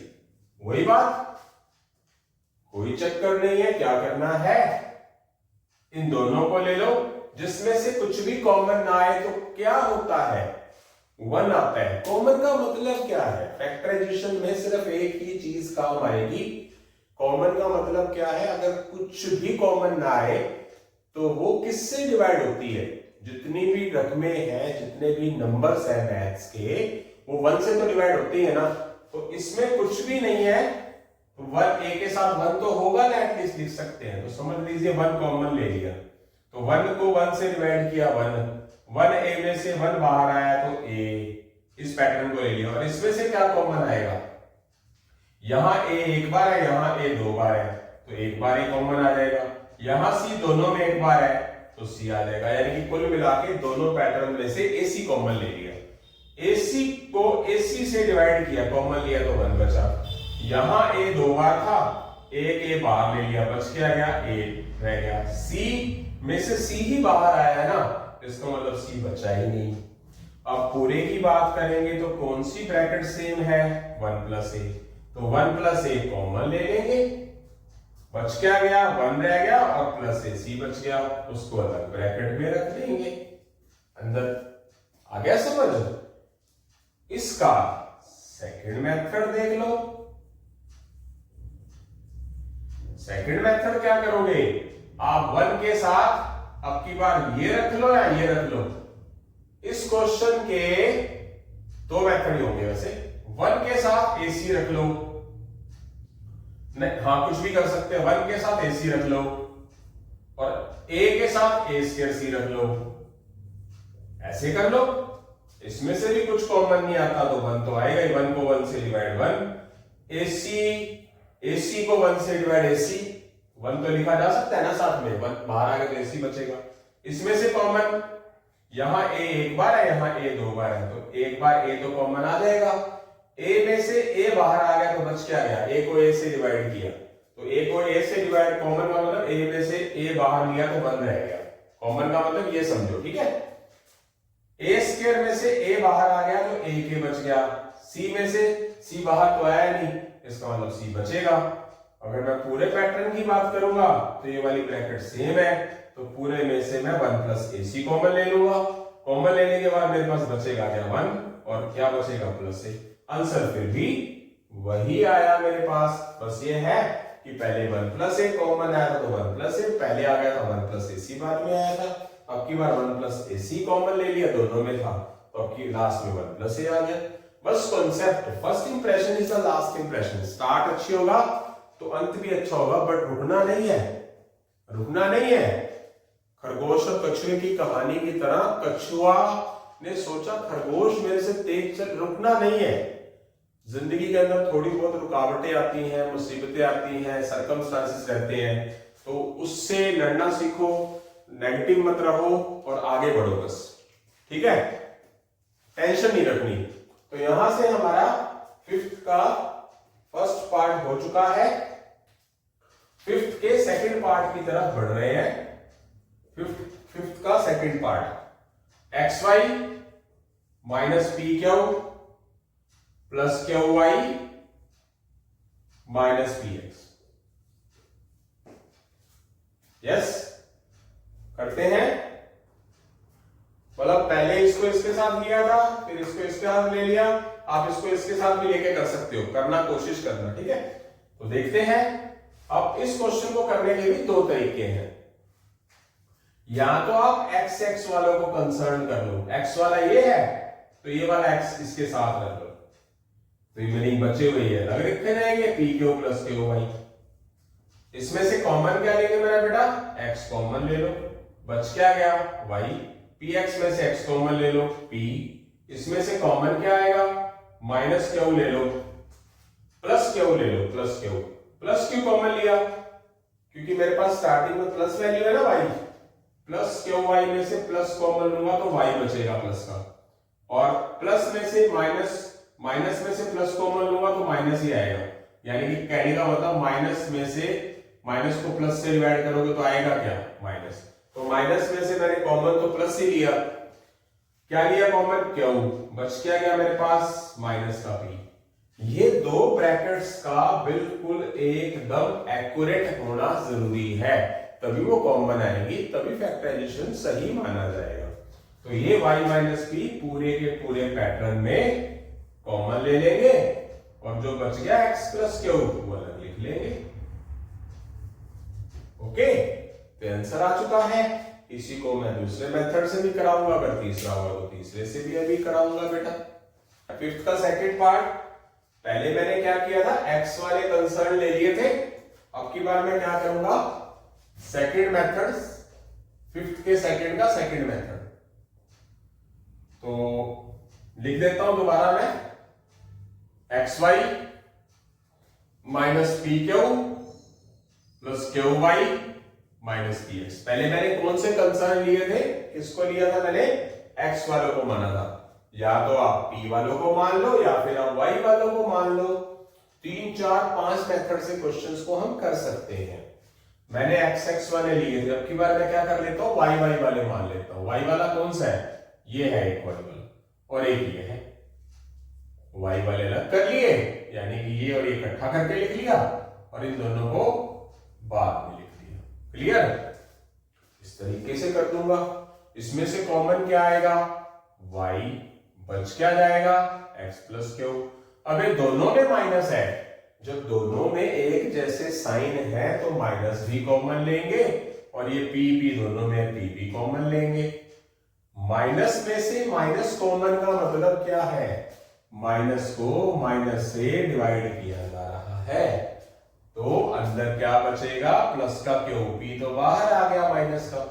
वही बात, कोई चक्कर नहीं है। क्या करना है, इन दोनों को ले लो, जिसमें से कुछ भी कॉमन ना आए तो क्या होता है, 1 आता है। कॉमन का मतलब क्या है? फैक्टराइजेशन में सिर्फ एक ही चीज काम आएगी। कॉमन का मतलब क्या है? अगर कुछ भी कॉमन ना आए तो वो किससे डिवाइड होती है? जितनी भी रकमें हैं, जितने भी नंबर्स हैं मैथ्स के, वो 1 से तो डिवाइड होती है ना। तो इसमें कुछ भी नहीं है, 1 ए के साथ 1 तो होगा ना, एटलीस्ट लिख सकते हैं। तो समझ लीजिए 1 कॉमन ले लिया, तो 1 को 1 से डिवाइड किया, 1 ए में से 1 बाहर आया तो ए, इस पैटर्न को ले लिया। और इसमें से क्या कॉमन आएगा? यहां ए एक बार है, यहां ए 2 बार है, तो एक बार ए कॉमन आ जाएगा। यहां सी दोनों में एक बार है तो सी आ जाएगा। यानी कि कुल मिला के दोनों पैटर्न में से ए सी कॉमन ले लिया। ए सी को ए सी से डिवाइड किया, कॉमन लिया तो 1 बचा। यहां ए 2 बार था, एक ए बाहर ले लिया, बच क्या गया? ए रह गया। सी में से सी ही बाहर आया है ना, इसका मतलब सी बचा ही नहीं। अब पूरे की बात करेंगे तो कौन सी ब्रैकेट सेम है? 1 प्लस ए, तो 1 प्लस ए कॉमन ले लेंगे, बच क्या गया? 1 रह गया और प्लस ए सी बच गया, उसको अलग ब्रैकेट में रख देंगे अंदर। आ गया समझ? इसका सेकंड मेथड देख लो। सेकंड मेथड क्या करोगे? आप 1 के साथ अब की बार ये रख लो या ये रख लो। इस क्वेश्चन के 2 मेथड ही होंगे वैसे। 1 के साथ AC रख लो, नहीं हाँ कुछ भी कर सकते हैं। 1 के साथ AC रख लो और A के साथ A स्क्वायर C रख लो, ऐसे कर लो। इसमें से भी कुछ कॉमन नहीं आता तो 1 तो आएगा ही। 1 को 1 से डिवाइड 1, AC को 1 से डिवाइड AC, 1 तो लिखा जा सकता है ना साथ में, 1 बाहर आ गया तो AC बचेगा। इसमें से कॉमन, यहां A एक बार है, यहां A 2 बार है, तो एक बार A तो कॉमन आ जाएगा। A में से A बाहर आ गया तो बच क्या गया? A को A से डिवाइड किया, तो A को A से डिवाइड, कॉमन का मतलब A में से A बाहर लिया तो 1 रह गया। कॉमन का मतलब ये समझो, ठीक है। A स्क्वायर में से A बाहर आ गया तो A के बच गया। C में से C बाहर तो आया नहीं, इसका मतलब C बचेगा। अगर मैं पूरे पैटर्न की बात करूंगा तो ये वाली ब्रैकेट सेम है, तो पूरे में से मैं 1 प्लस AC कॉमन ले लूंगा। कॉमन लेने के बाद मेरे पास बचेगा क्या 1 और क्या बचेगा प्लस A। आंसर फिर भी वही आया मेरे पास, बस ये है कि पहले 1 प्लस A कॉमन आया था तो 1 प्लस A पहले आ गया था, 1 प्लस AC बाद में आया था। अब की बार 1 प्लस AC कॉमन ले लिया, दोनों में था, तो अब की लास्ट में 1 प्लस A आ गया। बस concept, first impression is the last impression. Start अच्छी होगा तो अंत भी अच्छा होगा, बट रुकना नहीं है, रुकना नहीं है। खरगोश और कछुए की कहानी की तरह कछुआ ने सोचा खरगोश मेरे से तेज चल, रुकना नहीं है। जिंदगी के अंदर थोड़ी बहुत रुकावटें आती हैं, मुसीबतें आती हैं, सरकमस्टांसेस रहते हैं, तो उससे लड़ना सीखो, नेगेटिव मत रहो और आगे बढ़ो बस, ठीक है, टेंशन नहीं रखनी। तो यहां से हमारा फिफ्थ का फर्स्ट पार्ट हो चुका है, फिफ्थ के सेकंड पार्ट की तरफ बढ़ रहे हैं। फिफ्थ का second part, XY minus PQ plus QY minus PX। Yes, करते हैं। मतलब पहले इसको इसके साथ लिया था, फिर इसको इसके साथ ले लिया, आप इसको इसके साथ भी लेके कर सकते हो, करना कोशिश करना, ठीक है। तो देखते हैं, अब इस क्वेश्चन को करने के भी दो तरीके हैं। या तो आप x वालों को कंसर्न कर लो, x वाला ये है तो ये वाला x इसके साथ रख लो, तो ये मीनिंग बचे हुए है, लग रखे रहेंगे PQ प्लस QY। इसमें से कॉमन क्या लेंगे मेरा बेटा, x कॉमन ले लो, बच क्या गया y, PX में से x कॉमन ले लो P, इसमें से कॉमन क्या आएगा माइनस Q ले लो, प्लस Q ले लो, प्लस Q कॉमन लिया क्योंकि मेरे पास स्टार्टिंग में प्लस वैल्यू है ना y, प्लस QY में से प्लस कॉमन लूंगा तो y बचेगा प्लस का, और प्लस में से माइनस में से प्लस कॉमन लूंगा तो माइनस ही आएगा, यानी कि कहने का मतलब माइनस में से माइनस को प्लस से डिवाइड करोगे तो आएगा क्या माइनस, तो माइनस में से मैंने कॉमन तो प्लस ही लिया, क्या लिया कॉमन Q, बच क्या गया मेरे पास माइनस का P। ये दो ब्रैकेट्स का बिल्कुल एकदम एक्यूरेट होना जरूरी है, तभी वो कॉमन आएंगी, तभी फैक्टराइजेशन सही माना जाएगा। तो ये y माइनस पी पूरे के पूरे पैटर्न में कॉमन ले लेंगे और जो बच गया x प्लस Q वो अलग लिख लेंगे। ओके, तो आंसर आ चुका है। इसी को मैं दूसरे मेथड से भी कराऊंगा, अगर तीसरा होगा तो तीसरे से भी अभी कराऊंगा बेटा। फिफ्थ का सेकंड पार्ट, पहले मैंने क्या किया था, x वाले कंसर्न ले लिए थे, अब की बार मैं क्या करूंगा, सेकंड मेथड, फिफ्थ के सेकंड का सेकंड मेथड। तो लिख देता हूं दोबारा मैं, XY minus PQ plus QY minus PX। पहले मैंने कौन से कंसर्न लिए थे, किसको लिया था मैंने, X वालों को माना था, या तो आप P वालों को मान लो या फिर आप Y वालों को मान लो। 3 4 5 मेथड से क्वेश्चंस को हम कर सकते हैं। मैंने x वाले लिए थे, अब की बार मैं क्या कर लेता हूं, y वाले मान लेता हूं। y वाला कौन सा है, ये है एक y वाला और एक ये है, y वाले अलग कर लिए, यानी कि ये और ये इकट्ठा करके लिख लिया और इन दोनों को बाद में लिख लिया। क्लियर, इस तरीके से कर दूंगा। इसमें से कॉमन क्या आएगा, y, बच क्या जाएगा x प्लस Q। अब ये दोनों में माइनस है, जब दोनों में एक जैसे साइन है तो माइनस भी कॉमन लेंगे, और ये p दोनों में p कॉमन लेंगे। माइनस में से माइनस कॉमन का मतलब क्या है, माइनस को माइनस से डिवाइड किया जा रहा है, तो अंदर क्या बचेगा प्लस का Q, p तो बाहर आ गया माइनस का,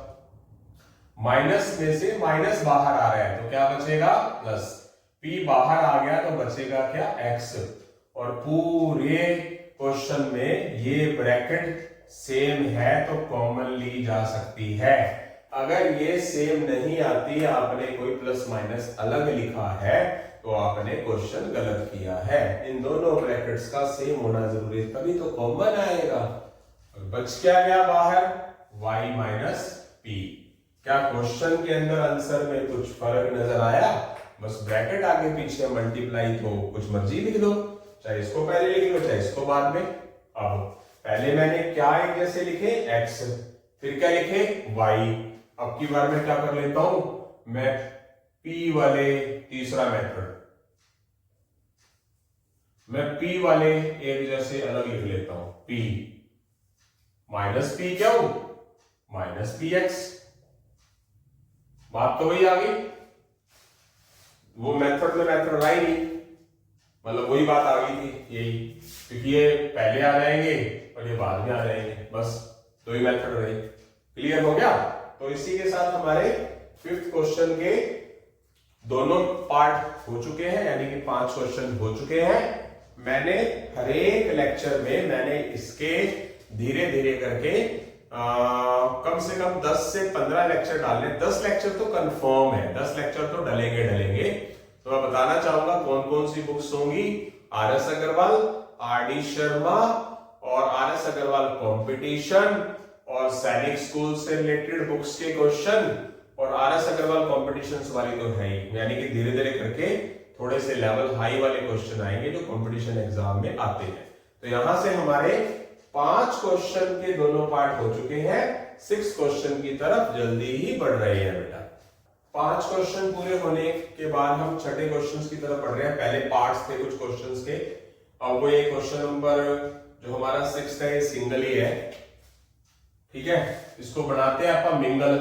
माइनस में से माइनस बाहर आ रहा है तो क्या बचेगा प्लस, p बाहर आ गया तो बचेगा क्या x। और पूरे क्वेश्चन में ये ब्रैकेट सेम है तो कॉमन ली जा सकती है। अगर ये सेम नहीं आती, आपने कोई प्लस माइनस अलग लिखा है तो आपने क्वेश्चन गलत किया है। इन दोनों ब्रैकेट्स का सेम होना जरूरी है, तभी तो कॉमन आएगा। और बच क्या गया बाहर, y माइनस पी। क्या क्वेश्चन के अंदर आंसर में कुछ फर्क नजर आया, बस ब्रैकेट आगे पीछे मल्टीप्लाई तो कुछ मर्जी लिख दो, चाहे इसको पहले लिख लो चाहे इसको बाद में। अब पहले मैंने क्या एक जैसे लिखे x, फिर क्या लिखे y। अब की बार मैं क्या कर लेता हूं, मैं p वाले तीसरा मेथड, मैं p वाले एक जैसे अलग लिख लेता हूं, p माइनस p क्या हो, माइनस पी एक्स। बात तो वही आ गई, वो मेथड में मेथड रहा ही नहीं, मतलब वही बात आ गई थी यही, क्योंकि ये पहले आ जाएंगे और ये बाद में आ जाएंगे, बस दो ही मेथड रहे। क्लियर हो गया। तो इसी के साथ हमारे 5th क्वेश्चन के दोनों पार्ट हो चुके हैं, यानी कि 5 क्वेश्चन हो चुके हैं। मैंने हर एक लेक्चर में मैंने इसके धीरे धीरे करके कम से कम 10 से 15 लेक्चर डालने, 10 लेक्चर तो कंफर्म है, 10 लेक्चर तो डलेंगे। तो मैं बताना चाहूंगा कौन कौन सी बुक्स होंगी। आर.एस. अग्रवाल, आर.डी. शर्मा और आर.एस. अग्रवाल कंपटीशन और सैनिक स्कूल से रिलेटेड बुक्स के क्वेश्चन और आर.एस. अग्रवाल कॉम्पिटिशन्स वाली तो है ही, यानी कि धीरे धीरे करके थोड़े से लेवल हाई वाले क्वेश्चन आएंगे जो कंपटीशन एग्जाम में आते हैं। तो यहां से हमारे 5 क्वेश्चन के दोनों पार्ट हो चुके हैं, 6 क्वेश्चन की तरफ जल्दी ही बढ़ रहे हैं बेटा। 5 क्वेश्चन पूरे होने के बाद हम छठे क्वेश्चन की तरफ बढ़ रहे हैं। पहले पार्ट्स थे कुछ क्वेश्चन के, अब वो ये क्वेश्चन नंबर जो हमारा 6 है, ये सिंगल ही है, ठीक है। इसको बनाते हैं अपन मिंगल,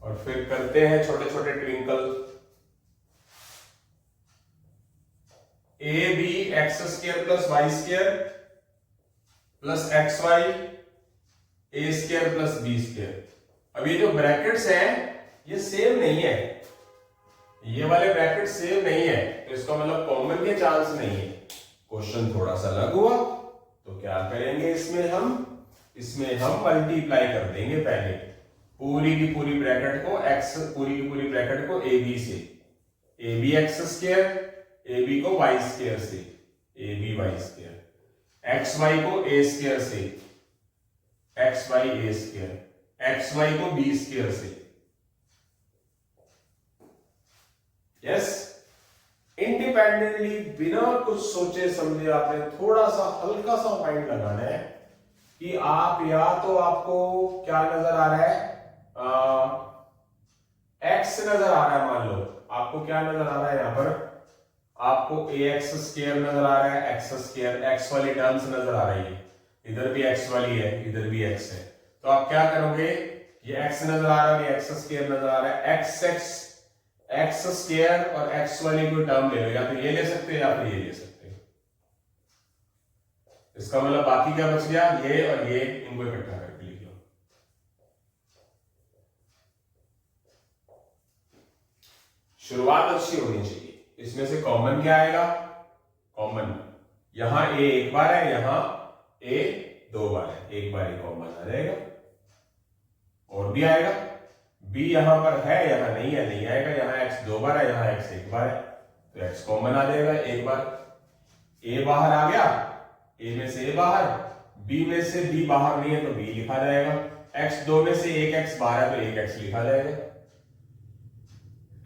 और फिर करते हैं छोटे छोटे twinkle. A B X square plus Y square plus X Y A square plus B square. अब ये जो ब्रैकेट्स हैं ये सेम नहीं है, ये वाले ब्रैकेट सेम नहीं है, तो इसका मतलब कॉमन के चांस नहीं है। क्वेश्चन थोड़ा सा अलग हुआ, तो क्या करेंगे इसमें हम मल्टीप्लाई कर देंगे पहले पूरी की पूरी ब्रैकेट को, एक्स पूरी की पूरी ब्रैकेट को ए बी से, A B X square, A B को वाई स्क्वायर से, A B Y square, X Y को ए स्क्वायर से, X Y A square, X Y को बी स्क्वायर से। यस, इंडिपेंडेंटली बिना कुछ सोचे समझे आपने थोड़ा सा हल्का सा माइंड लगाना है कि आप या तो आपको क्या नजर आ रहा है, एक्स नजर आ रहा है, मान लो आपको क्या नजर आ रहा है, यहां पर आपको ए एक्स स्क्वायर नजर आ रहा है, एक्स स्क्वायर, एक्स वाली टर्म्स नजर आ रही है, इधर भी एक्स वाली है, इधर भी एक्स है, तो आप क्या करोगे, ये एक्स नजर आ रहा है, ये एक्स स्क्वायर नजर आ रहा है, एक्स स्क्वायर और एक्स वाली कोई टर्म ले लो, या तो ये ले सकते हैं या फिर ये ले सकते हैं। इसका मतलब बाकी क्या बच गया, ये और ये, इनको इकट्ठा करके लिख लो। शुरुआत अच्छी होनी चाहिए। इसमें से कॉमन क्या आएगा, कॉमन यहां ए एक बार है, यहां ए 2 बार है, एक बार ही कॉमन आ जाएगा, और भी आएगा, बी यहां पर है, यहां नहीं है, नहीं आएगा, यहां एक्स 2 बार है, यहां एक्स 1 बार है, तो एक्स कॉमन आ जाएगा एक बार। ए बाहर आ गया, ए में से ए बाहर, बी में से बी बाहर नहीं है तो बी लिखा जाएगा, एक्स 2 में से एक एक्स बाहर है तो एक एक्स लिखा जाएगा,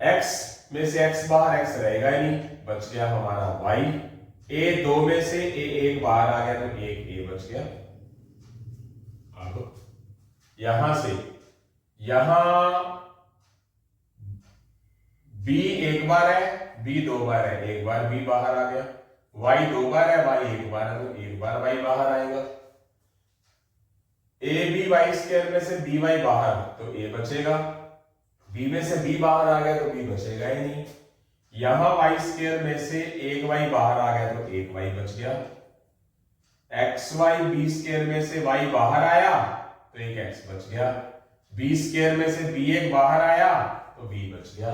एक्स में से एक्स बाहर, एक्स रहेगा ही नहीं, बच गया हमारा वाई, ए 2 में से ए एक बाहर आ गया तो एक ए बच गया। अब यहां से यहां बी एक बार है, बी 2 बार है, एक बार बी बाहर आ गया, वाई 2 बार है, वाई एक बार है तो एक बार वाई बाहर आएगा, ए बी वाई स्क्वायर में से बी वाई बाहर तो ए बचेगा, बी में से बी बाहर आ गया तो बी बचेगा ही नहीं, यहां वाई स्क्वायर में से एक वाई बाहर आ गया तो एक वाई बच गया, एक्स वाई बी स्क्वायर में से वाई बाहर आया तो एक एक्स बच गया, बी स्क्वायर में से बी एक बाहर आया तो बी बच गया।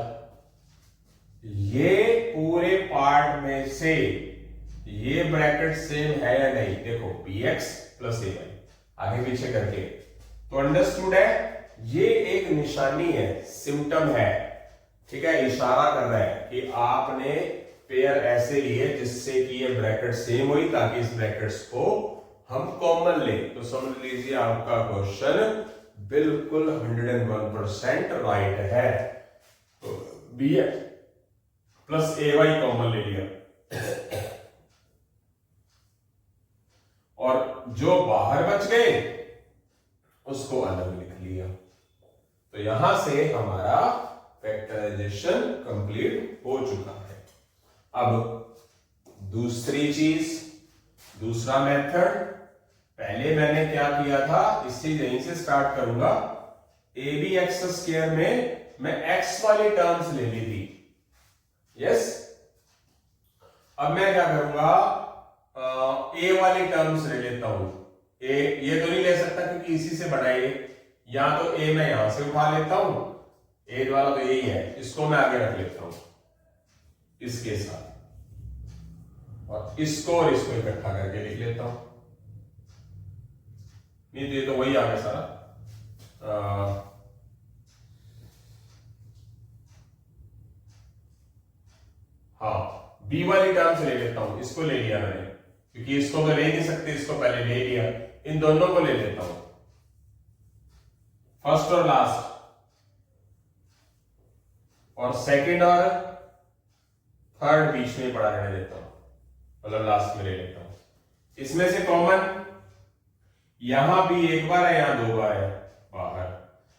ये पूरे पार्ट में से ये ब्रैकेट सेम है या नहीं, देखो बी एक्स प्लस ए वाई आगे पीछे करके, तो अंडरस्टूड है, ये एक निशानी है, सिम्टम है, ठीक है, इशारा कर रहा है कि आपने पेयर ऐसे लिए जिससे कि ये ब्रैकेट सेम हुई, ताकि इस ब्रैकेट्स को हम कॉमन ले। तो समझ लीजिए आपका क्वेश्चन बिल्कुल 101% राइट है। तो बी एक्स प्लस ए वाई कॉमन ले लिया और जो बाहर बच गए उसको अलग लिख लिया। तो यहां से हमारा फैक्टराइजेशन कंप्लीट हो चुका है। अब दूसरी चीज, दूसरा मेथड, पहले मैंने क्या किया था, इससे यहीं से स्टार्ट करूंगा। ए बी एक्स स्क्वायर में मैं एक्स वाली टर्म्स ले ली थी, यस। अब मैं क्या करूंगा, ए वाली टर्म्स ले लेता हूं। ए ये तो नहीं ले सकता क्योंकि इसी से बना है, या तो ए मैं यहां से उठा लेता हूं, ए वाला तो यही है, इसको मैं आगे रख लेता हूं इसके साथ, और इसको और इसको इकट्ठा करके लिख लेता हूं। नहीं तो ये तो वही आ गया सारा। हाँ, बी वाली टर्म से ले लेता हूं, इसको ले लिया मैंने क्योंकि इसको तो ले नहीं सकते, इसको पहले ले लिया। इन दोनों को ले लेता हूं, फर्स्ट और लास्ट, और सेकंड और थर्ड बीच में पड़ा रहने देता हूं, मतलब लास्ट में ले लेता हूं। इसमें से कॉमन यहां भी एक बार है, यहां दो बार है बाहर,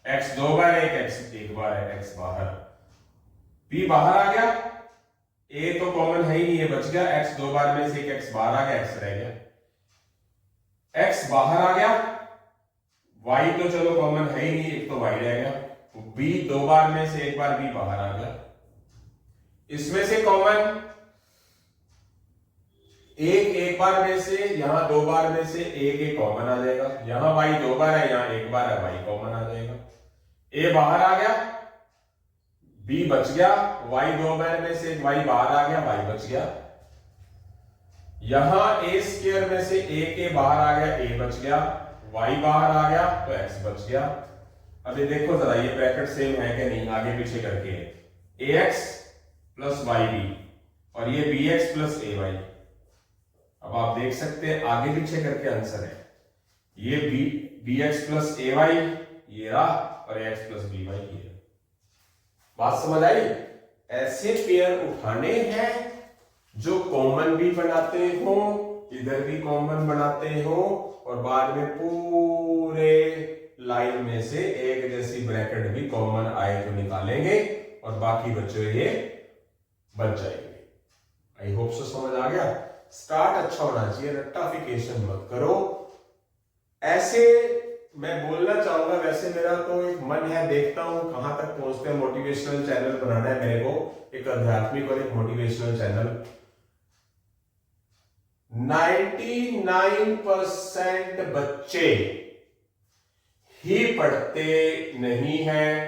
x दो बार है, x एक बार है, x बाहर, b बाहर आ गया, a तो कॉमन है ही नहीं, ये बच गया, x दो बार में से एक x बाहर आ गया, x रह गया, x बाहर आ गया, y तो चलो कॉमन है ही नहीं, एक तो y रह गया, b दो बार में से एक बार b बाहर आ गया। इसमें से कॉमन एक बार में से, यहां दो बार में से एक कॉमन आ जाएगा, यहां y दो बार है, यहां एक बार है, y कॉमन आ जाएगा। a बाहर आ गया, b बच गया, y दो बार में से y बाहर आ गया, y बच गया। यहां a स्क्वायर में से a बाहर आ गया, a बच गया, y बाहर आ गया तो x बच गया। अब ये देखो जरा, ये ब्रैकेट सेम है कि नहीं, आगे पीछे करके ax प्लस वाई बी, और ये bx प्लस ay। अब आप देख सकते हैं आगे पीछे करके आंसर है, ये bx प्लस ay ये रहा, और x प्लस by ये। बात समझ आई? ऐसे पेयर उठाने हैं जो कॉमन भी बनाते हो, इधर भी कॉमन बनाते हो, और बाद में पूरे लाइन में से एक जैसी ब्रैकेट भी कॉमन आए तो निकालेंगे, और बाकी बच्चे ये बच जाएंगे। आई होप सो समझ आ गया। स्टार्ट अच्छा होना चाहिए, रट्टाफिकेशन मत करो। ऐसे मैं बोलना चाहूंगा, वैसे मेरा तो एक मन है, देखता हूं कहां तक पहुंचते हैं। मोटिवेशनल चैनल बनाना है मेरे को, एक आध्यात्मिक और एक मोटिवेशनल चैनल। 99% बच्चे ही पढ़ते नहीं है,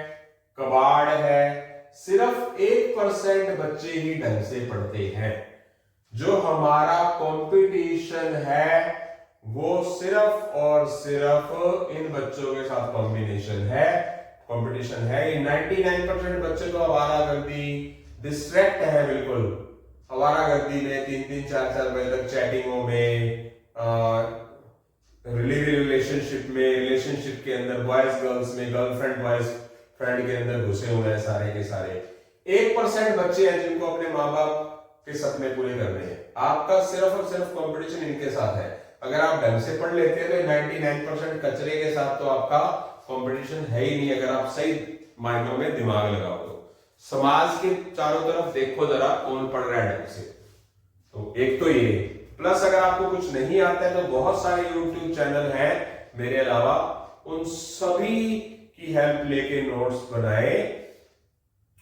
कबाड़ है। सिर्फ 1% बच्चे ही ढंग से पढ़ते हैं। जो हमारा कंपटीशन है वो सिर्फ और सिर्फ इन बच्चों के साथ कंपटीशन है। 99% बच्चे तो आवारागर्दी, डिस्ट्रैक्ट है, बिल्कुल आवारागर्दी में 3-3, 4-4 बजे तक चैटिंगों में, रिलेशनशिप के अंदर, बॉयज गर्ल्स में, गर्लफ्रेंड बॉयज फ्रेंड के अंदर घुसे हुए हैं सारे के सारे। 1% बच्चे हैं जिनको अपने माँ बाप के सपने पूरे करने हैं। आपका सिर्फ और सिर्फ कंपटीशन इनके साथ है। अगर आप ढंग से पढ़ लेते हैं तो 99% कचरे के साथ तो आपका कंपटीशन है ही नहीं, अगर आप सही मायनों में दिमाग लगाओ तो। समाज के चारों तरफ देखो जरा, कौन पढ़ रहा है ढंग से। तो एक तो ये, प्लस अगर आपको कुछ नहीं आता है तो बहुत सारे यूट्यूब चैनल हैं मेरे अलावा, उन सभी की हेल्प लेके नोट्स बनाए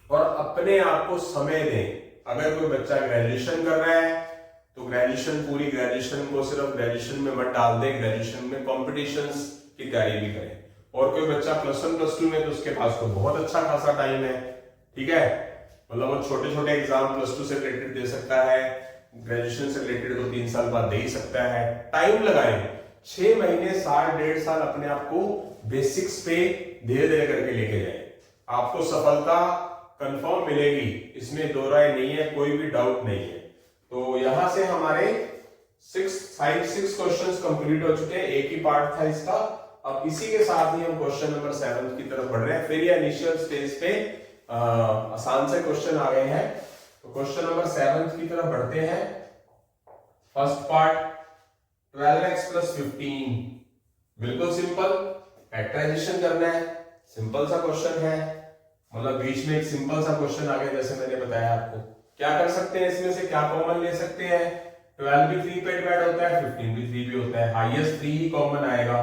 और अपने आप को समय दें। अगर कोई बच्चा ग्रेजुएशन कर रहा है तो पूरी ग्रेजुएशन को सिर्फ ग्रेजुएशन में मत डाल दे, ग्रेजुएशन में कॉम्पिटिशंस की तैयारी भी करें। और कोई बच्चा +1 +2 में, तो उसके पास तो बहुत अच्छा खासा टाइम है, ठीक है। मतलब वो छोटे छोटे एग्जाम +2 से रिलेटेड दे सकता है, ग्रेजुएशन से रिलेटेड तो 3 साल बाद दे ही सकता है। टाइम लगाएं, 6 महीने, साल, 1.5 साल अपने आप को बेसिक्स पे धीरे धीरे करके लेके जाए। आपको सफलता कंफर्म मिलेगी, इसमें दो राय नहीं है, कोई भी डाउट नहीं है। तो यहां से हमारे 6 क्वेश्चंस कंप्लीट हो चुके हैं, एक ही पार्ट था इसका। अब इसी के साथ ही हम क्वेश्चन नंबर 7 की तरफ बढ़ रहे हैं। फिर ये इनिशियल स्टेज पे आसान से क्वेश्चन आ गए हैं, तो क्वेश्चन नंबर 7 की तरफ बढ़ते हैं। फर्स्ट पार्ट 12x प्लस 15, बिल्कुल सिंपल, फैक्टराइजेशन करना है, सिंपल सा क्वेश्चन है, मतलब बीच में एक सिंपल सा क्वेश्चन आ गया जैसे मैंने बताया आपको। क्या कर सकते हैं इसमें से, क्या कॉमन ले सकते हैं, 12 भी 3 पे डिवाइड होता है, 15 भी 3 पे होता है, हाईएस्ट 3 ही कॉमन आएगा।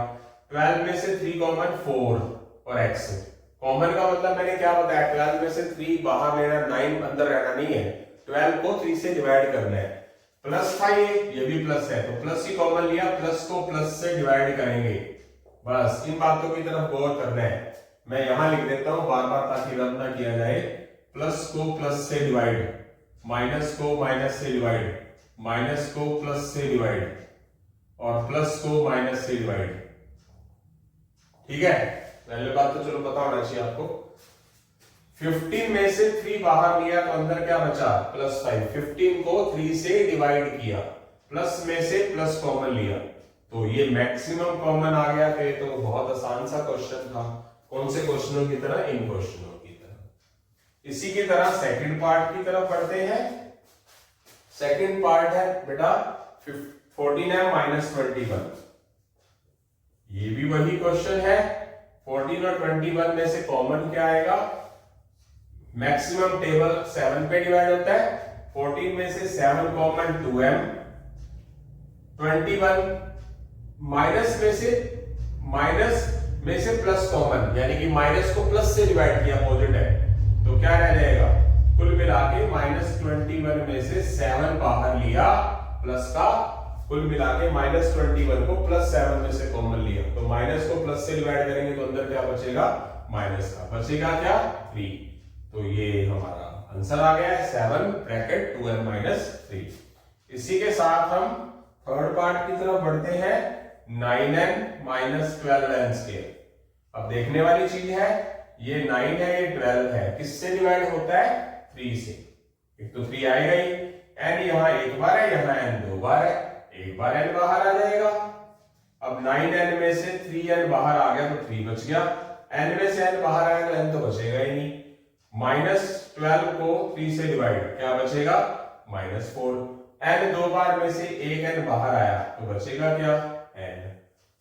12 में से 3 कॉमन 4 और x कॉमन का मतलब मैंने क्या बताया, 12 में से 3 बाहर लेना, 9 अंदर रहना नहीं है, 12 को 3 से डिवाइड करना है। प्लस था ये भी प्लस है तो प्लस ही कॉमन लिया, प्लस को प्लस से डिवाइड करेंगे, बस इन बातों की तरफ गौर करना है। मैं यहां लिख देता हूं बार बार ताकि रद्द ना किया जाए। प्लस को प्लस से डिवाइड, माइनस को माइनस से डिवाइड, माइनस को प्लस से डिवाइड और प्लस को माइनस से डिवाइड। ठीक है, पहले बात तो चलो पता होना चाहिए आपको। 15 में से 3 बाहर लिया तो अंदर क्या बचा, प्लस 5। 15 को 3 से डिवाइड किया, प्लस में से प्लस कॉमन लिया तो ये मैक्सिमम कॉमन आ गया। तो बहुत आसान सा क्वेश्चन था। कौन से क्वेश्चनों की तरह, इन क्वेश्चनों की तरह। इसी की तरह सेकंड पार्ट की तरफ बढ़ते हैं। सेकंड पार्ट है बेटा 14m माइनस 21, ये भी वही क्वेश्चन है। 14 और 21 में से कॉमन क्या आएगा, मैक्सिमम टेबल 7 पे डिवाइड होता है, 14 में से 7 कॉमन 2m, 21 माइनस में से प्लस कॉमन, यानी कि माइनस को प्लस से डिवाइड किया, अपोजिट है तो क्या रह जाएगा, कुल मिला के -21 में से 7 बाहर लिया प्लस का, कुल मिला के -21 को +7 में से कॉमन लिया तो माइनस को प्लस से डिवाइड करेंगे तो अंदर क्या बचेगा, माइनस का, बचेगा क्या 3। तो ये हमारा आंसर आ गया है 7 ब्रैकेट 2m - 3। इसी के साथ हम थर्ड पार्ट की तरफ बढ़ते हैं। 9n - 12n square. अब देखने वाली चीज है, ये 9 है ये 12 है, किससे डिवाइड होता है, 3 से। एक तो 3 आएगा ही, n यहाँ एक बार है, यहाँ n 2 बार है, एक बार n बाहर आ जाएगा। अब 9n में से 3n बाहर आ गया तो 3 बच गया, n में से n बाहर आया तो n तो बचेगा ही नहीं। -12 को 3 से डिवाइड, क्या बचेगा, -4। n 2 बार में से एक n बाहर आया तो बचेगा क्या, n।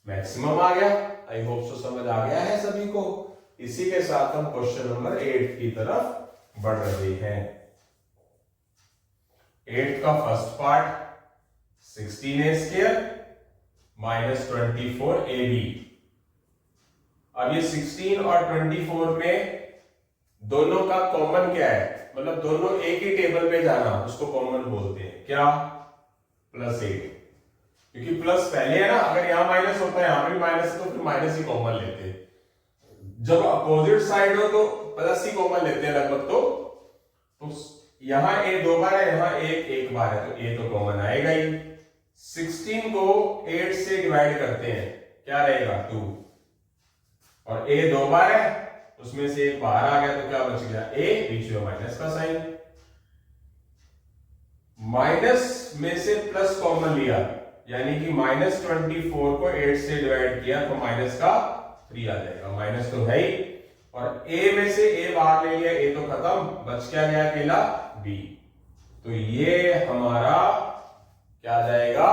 मैक्सिमम आ गया। आई होप सो समझ आ गया है सभी को। इसी के साथ हम क्वेश्चन नंबर 8 की तरफ बढ़ रहे हैं। 8 का first part 16a square - 24ab। अब ये 16 और 24 में दोनों का कॉमन क्या है, मतलब दोनों एक ही टेबल पे जाना, उसको कॉमन बोलते हैं, क्या, +8। क्योंकि प्लस पहले है ना, अगर यहां माइनस होता है यहां भी माइनस है तो फिर माइनस ही कॉमन लेते हैं। जब अपोजिट साइड हो तो प्लस ही कॉमन लेते हैं लगभग। तो यहां a 2 बार है, यहां एक बार है तो a तो कॉमन आएगा ही। 16 को 8 से डिवाइड करते हैं, क्या रहेगा, 2, और a 2 बार है, उसमें से एक बाहर आ गया तो क्या बच गया, a, बीच में माइनस का साइन। माइनस में से प्लस कॉमन लिया, यानी कि -24 को 8 से डिवाइड किया तो माइनस का 3 आ जाएगा, माइनस तो है ही। और a में से a बाहर ले लिया, a तो खत्म, बच क्या गया अकेला b। तो ये हमारा क्या आ जाएगा,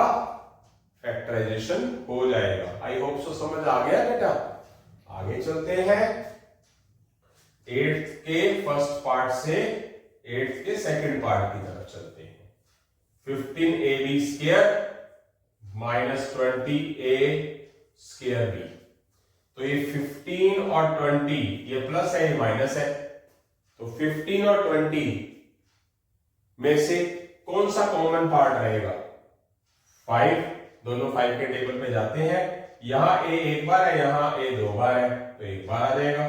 फैक्टराइजेशन हो जाएगा। आई होप सो समझ आ गया बेटा। आगे चलते हैं 8th के फर्स्ट पार्ट से 8th के सेकंड पार्ट की तरफ चलते हैं। 15ab square -20a square b। तो ये 15 और 20, ये प्लस है ये माइनस है, तो 15 और 20 में से कौन सा कॉमन पार्ट रहेगा, 5। दोनों 5 के टेबल पे जाते हैं। यहां a एक बार है, यहां a 2 बार है तो एक बार आ जाएगा,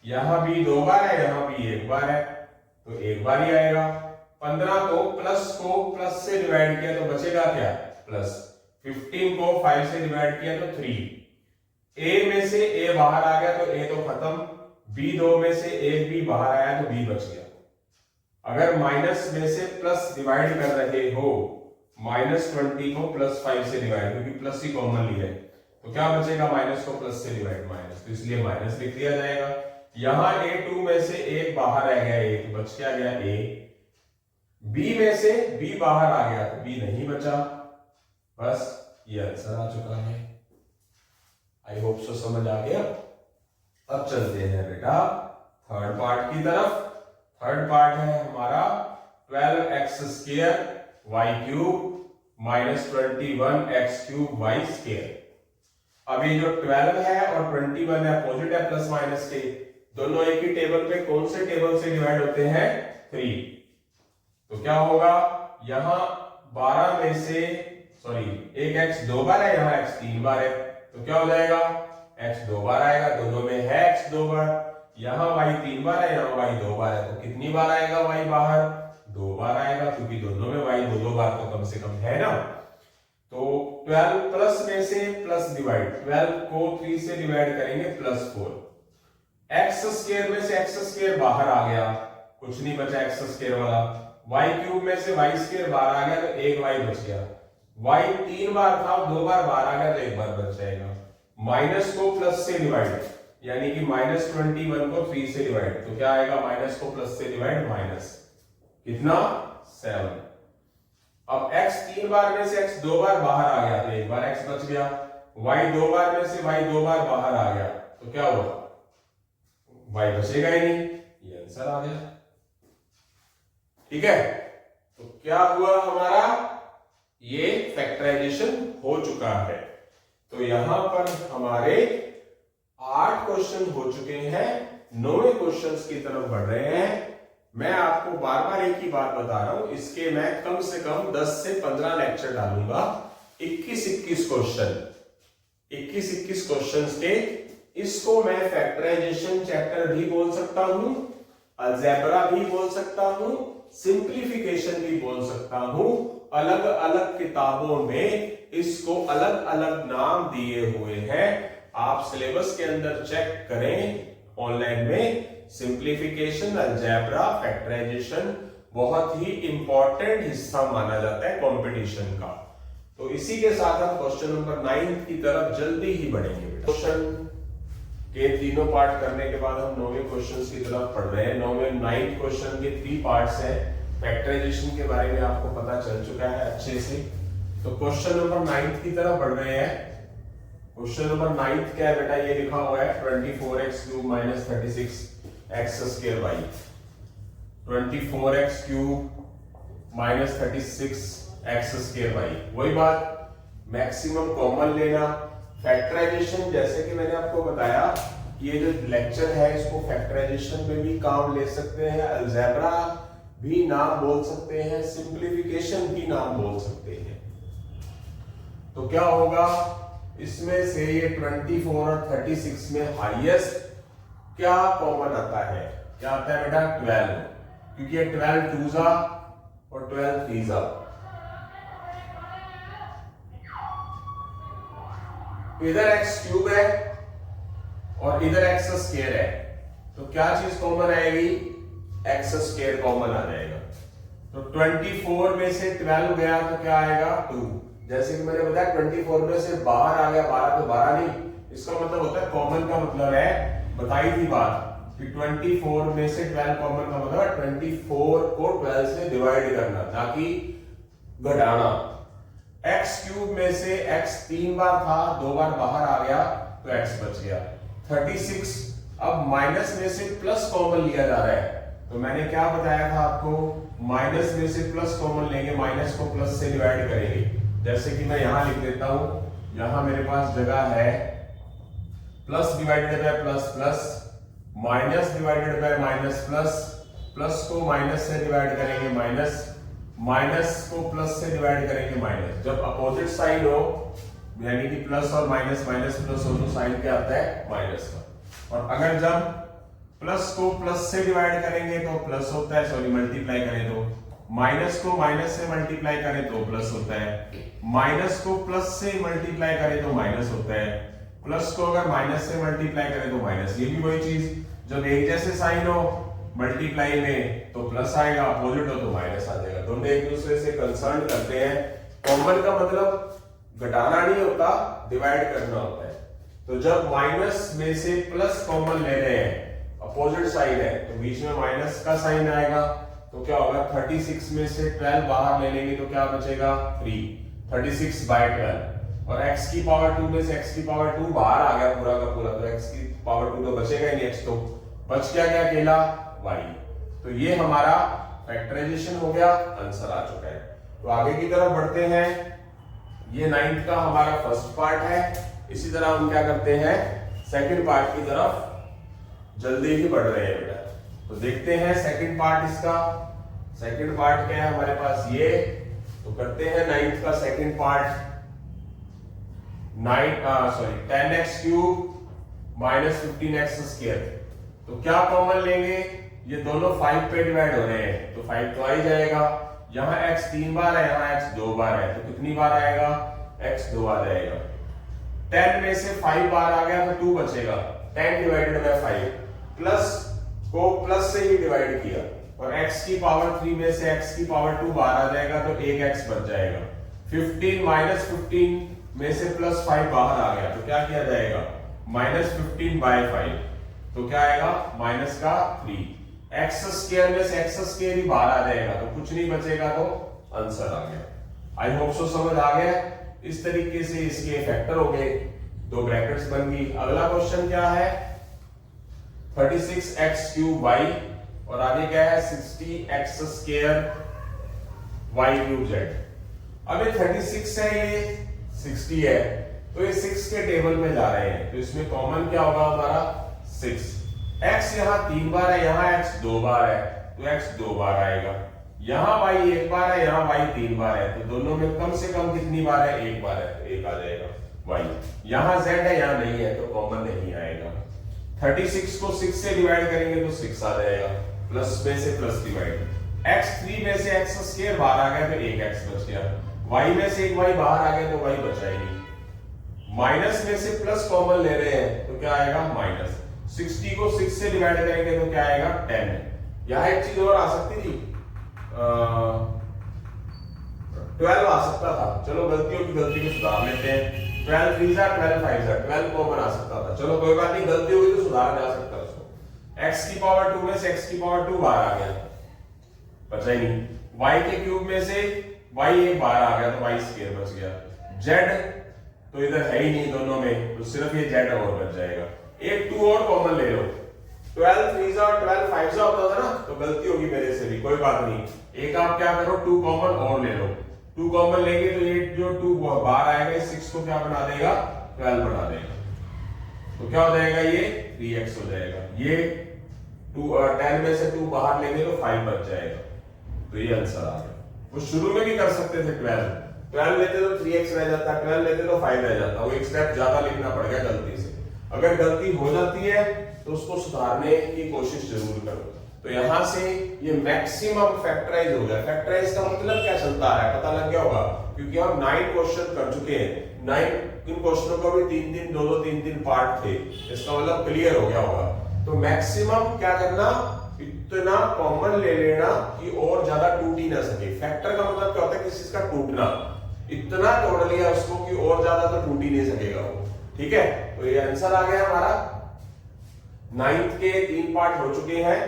यहां b 2 बार है, यहां b एक बार है तो एक बार ही आएगा। 15 को प्लस से डिवाइड किया तो बचेगा क्या, प्लस। 15 को 5 से डिवाइड किया तो 3। a में से a बाहर आ गया तो a तो खत्म, b 2 में से एक b बाहर आया तो b बच गया। अगर माइनस में से प्लस डिवाइड कर रहे हो, -20 को +5 से डिवाइड, क्योंकि प्लस ही कॉमन लिया है तो क्या बचेगा, माइनस को प्लस से डिवाइड माइनस, तो इसलिए माइनस लिख दिया जाएगा। यहां a2 में से एक बाहर रह गया, एक बच क्या गया a। बी में से बी बाहर आ गया तो बी नहीं बचा, बस ये आंसर आ चुका है। आई होप सो समझ आ गया। अब चलते हैं बेटा थर्ड पार्ट की तरफ। थर्ड पार्ट है हमारा 12x² y cube minus 21x³ y square. अब ये जो 12 है और 21 है अपोजिट है प्लस माइनस के, दोनों एक ही टेबल पे कौन से टेबल से डिवाइड होते हैं? 3। तो क्या होगा, यहां 12 में से एक x 2 बार है, यहां x 3 बार है, तो क्या हो जाएगा x 2 बार आएगा, दोनों में है x 2 बार। यहां y 3 बार है, यहां y 2 बार है, तो कितनी बार आएगा y बाहर? 2 बार आएगा, क्योंकि दोनों में y 2 बार तो कम से कम है ना। तो 12 प्लस में से प्लस डिवाइड, 12 को 3 से डिवाइड करेंगे +4। x² में से x² बाहर आ गया, कुछ नहीं बचा x² वाला। y³ में से y² बाहर आ गया तो एक y बच गया। y 3 बार था, 2 बार बाहर आ गया तो एक बार बच जाएगा। माइनस को प्लस से डिवाइड, यानी कि -21 को 3 से डिवाइड, तो क्या आएगा? माइनस को प्लस से डिवाइड माइनस कितना? 7। अब x 3 बार में से x 2 बार बाहर आ गया तो एक बार x बच गया। y 2 बार में से y 2 बार बाहर आ गया तो क्या हुआ? y बचेगा ही नहीं, ये आंसर आ गया। ठीक है, तो क्या हुआ हमारा? ये फैक्टराइजेशन हो चुका है। तो यहां पर हमारे 8 क्वेश्चन हो चुके हैं, 9वें क्वेश्चंस की तरफ बढ़ रहे हैं। मैं आपको बार बार एक ही बात बता रहा हूं, इसके मैं कम से कम 10 से 15 लेक्चर डालूंगा। 21-21 क्वेश्चंस के। इसको मैं फैक्टराइजेशन चैप्टर भी बोल सकता हूं, अलजेब्रा भी बोल सकता हूं, सिंप्लीफिकेशन भी बोल सकता हूं। अलग अलग किताबों में इसको अलग अलग नाम दिए हुए हैं। आप सिलेबस के अंदर चेक करें ऑनलाइन में। सिंप्लीफिकेशन, अलजेब्रा, फैक्टराइजेशन बहुत ही इंपॉर्टेंट हिस्सा माना जाता है कंपटीशन का। तो इसी के साथ हम क्वेश्चन नंबर 9 की तरफ जल्दी ही बढ़ेंगे। क्वेश्चन के तीनों पार्ट करने के बाद हम 9वें क्वेश्चन की तरफ पढ़ रहे हैं। 9वें क्वेश्चन के 3 पार्ट्स हैं। फैक्टराइजेशन के बारे में आपको पता चल चुका है अच्छे से। तो क्वेश्चन नंबर 9 की तरफ बढ़ रहे हैं। क्वेश्चन नंबर 9 क्या है बेटा? ये लिखा हुआ है 24x³ minus 36x² y। 24x³ minus 36x² y। वही बात, मैक्सिमम कॉमन लेना। फैक्टराइजेशन जैसे कि मैंने आपको बताया, ये जो लेक्चर है इसको फैक्टराइजेशन में भी काम ले सकते हैं, अलजेब्रा भी नाम बोल सकते हैं, सिंप्लीफिकेशन भी नाम बोल सकते हैं। तो क्या होगा इसमें से? ये 24 और 36 में हाईएस्ट क्या कॉमन आता है? क्या आता है बेटा? 12, क्योंकि ये 12 2 और 12 3। इधर x³ है और इधर x² है, तो क्या चीज कॉमन आएगी? x² कॉमन आ जाएगा। तो 24 में से 12 गया तो क्या आएगा? 2। जैसे कि मैंने बताया 24 में से बाहर आ गया 12, तो 12 नहीं, इसका मतलब होता है कॉमन का मतलब है, बताई थी बात कि 24 में से 12 कॉमन का मतलब है 24 को 12 से डिवाइड करना, ताकि घटाना। x³ में से x 3 बार था, 2 बार बाहर आ गया तो x बच गया। 36 अब माइनस में से प्लस कॉमन लिया जा रहा है, तो मैंने क्या बताया था आपको? माइनस में से प्लस कॉमन लेंगे, माइनस को प्लस से डिवाइड करेंगे। जैसे कि मैं यहां लिख देता हूं, यहां मेरे पास जगह है plus divided by plus plus, minus divided by minus plus, plus को माइनस से डिवाइड करेंगे माइनस, माइनस को प्लस से डिवाइड करेंगे माइनस। जब अपोजिट साइन हो, यानी कि प्लस और माइनस, माइनस प्लस हो, तो साइन क्या आता है? माइनस का। और अगर जब प्लस को प्लस से डिवाइड करेंगे तो प्लस होता है, सॉरी मल्टीप्लाई करें तो, माइनस को माइनस से मल्टीप्लाई करें तो प्लस होता है, माइनस को प्लस से मल्टीप्लाई करें तो माइनस होता है, प्लस को अगर माइनस से मल्टीप्लाई करें तो माइनस। ये भी वही चीज, जब एक जैसे साइन हो मल्टीप्लाई में तो प्लस आएगा, अपोजिट हो तो माइनस आ जाएगा। दोनों एक दूसरे से कंसर्न करते हैं। कॉमन का मतलब घटाना नहीं होता, डिवाइड करना होता है। तो जब माइनस में से प्लस कॉमन ले रहे हैं, अपोजिट साइन है, तो बीच में माइनस का साइन आएगा, तो क्या होगा 36 में से 12 बाहर ले लेंगे तो क्या बचेगा 3, 36/12 और x की पावर 2 में से x की पावर 2 बाहर आ गया पूरा का पूरा, तो x की पावर 2 तो बचेगा ही नहीं, x तो बच क्या क्या अकेला y। तो ये हमारा फैक्टराइजेशन हो गया, आंसर आ चुका है। तो आगे की तरफ बढ़ते हैं, ये 9th का हमारा फर्स्ट पार्ट है। इसी तरह हम क्या करते हैं सेकंड पार्ट की तरफ जल्दी ही बढ़ रहे हैं बेटा। तो देखते हैं सेकंड पार्ट इसका। सेकंड पार्ट क्या है हमारे पास ये, तो करते हैं 9th का second part. 10x cube minus 15x square. तो क्या कॉमन लेंगे, ये दोनों 5 पे डिवाइड हो रहे हैं तो 5 तो आ ही जाएगा। यहाँ x 3 बार है, यहाँ x 2 बार है, तो कितनी बार आएगा x 2 आ जाएगा। 10 में से 5 बार आ गया तो 2 बचेगा, 10 डिवाइडेड बाय 5 प्लस को प्लस से ही डिवाइड किया और x की पावर 3 में से x की पावर 2 बाहर आ जाएगा तो 1x बच जाएगा। 15 माइनस 15 में से प्लस 5 बाहर आ गया तो क्या किया जाएगा -15/5, तो क्या आएगा माइनस का 3। x स्क्वायर में से x स्क्वायर ही बाहर आ जाएगा तो कुछ नहीं बचेगा, तो आंसर आ गया। आई होप सो समझ आ गया। इस तरीके से इसके फैक्टर हो गए, 2 ब्रैकेट्स बन गई। अगला क्वेश्चन क्या है 36x क्यूब y और आगे क्या है 60x square y cube z। अब ये 36 है, ये 60 है, तो ये 6 के टेबल में जा रहे हैं, तो इसमें कॉमन क्या होगा हमारा 6। x यहाँ 3 बार है, यहाँ x 2 बार है, तो x 2 बार आएगा। यहाँ y 1 बार है, यहाँ y 3 बार है, तो दोनों में कम से कम कितनी बार है 1 बार है, तो 1 आ जाएगा y। यहाँ z है, यहाँ नहीं है, तो कॉमन नहीं आएगा। 36 को 6 से डिवाइड करेंगे तो 6 आ जाएगा, प्लस में से प्लस डिवाइड। x 3 में से x स्क्वायर बाहर आ गया तो 1x बच गया, y में से 1y बाहर आ गया तो y बचा ही नहीं। माइनस में से प्लस कॉमन ले रहे हैं तो क्या आएगा माइनस। 60 को 6 से डिवाइड करेंगे तो क्या आएगा 10। यहाँ एक चीज और आ सकती थी, 12 आ सकता था, चलो गलतियों की गलती को सुधार लेते हैं। 12 3 जा 12 5 जा 12 कॉमन आ सकता था, चलो कोई बात नहीं, गलती हुई तो सुधारा जा सकता है उसको। x की पावर 2 में से x की पावर 2 बाहर आ गया, बचा ही नहीं। y के क्यूब में से y 1 बाहर आ गया तो y स्क्वायर बच गया। z तो इधर है ही नहीं दोनों में, तो सिर्फ ये z और बच जाएगा। एक 2 और कॉमन ले लो, 12 3 जा 12 5 जा होता था ना, तो गलती होगी मेरे से भी, कोई बात नहीं। एक आप क्या करो 2 कॉमन और ले लो, 2 कॉमन लेंगे तो ये जो 2 बाहर आएगा 6 को क्या बना देगा 12 बना देगा, तो क्या हो जाएगा ये 3x हो जाएगा। ये 10 में से 2 बाहर लेंगे तो 5 बच जाएगा, तो ये आंसर आ गया। वो शुरू में भी कर सकते थे 12 लेते तो 3x रह जाता, 12 लेते तो 5 रह जाता, वो एक स्टेप ज्यादा लिखना पड़ गया गलती से। अगर गलती हो जाती है तो उसको सुधारने की कोशिश जरूर करो। तो यहां से ये मैक्सिमम फैक्टराइज हो गया। फैक्टराइज का मतलब क्या चलता है पता लग गया होगा, क्योंकि हम 9 क्वेश्चन कर चुके हैं। 9 इन क्वेश्चनों का भी 3 2 3 पार्ट थे, इसका मतलब क्लियर हो गया होगा। तो मैक्सिमम क्या करना, इतना कॉमन ले लेना कि और ज्यादा टूट ही ना सके। फैक्टर का मतलब क्या होता है, किसी चीज का टूटना, इतना तोड़ लिया उसको कि और ज्यादा तो टूट ही नहीं सकेगा वो, ठीक है। तो ये आंसर आ गया हमारा। 9th के 3 पार्ट हो चुके हैं,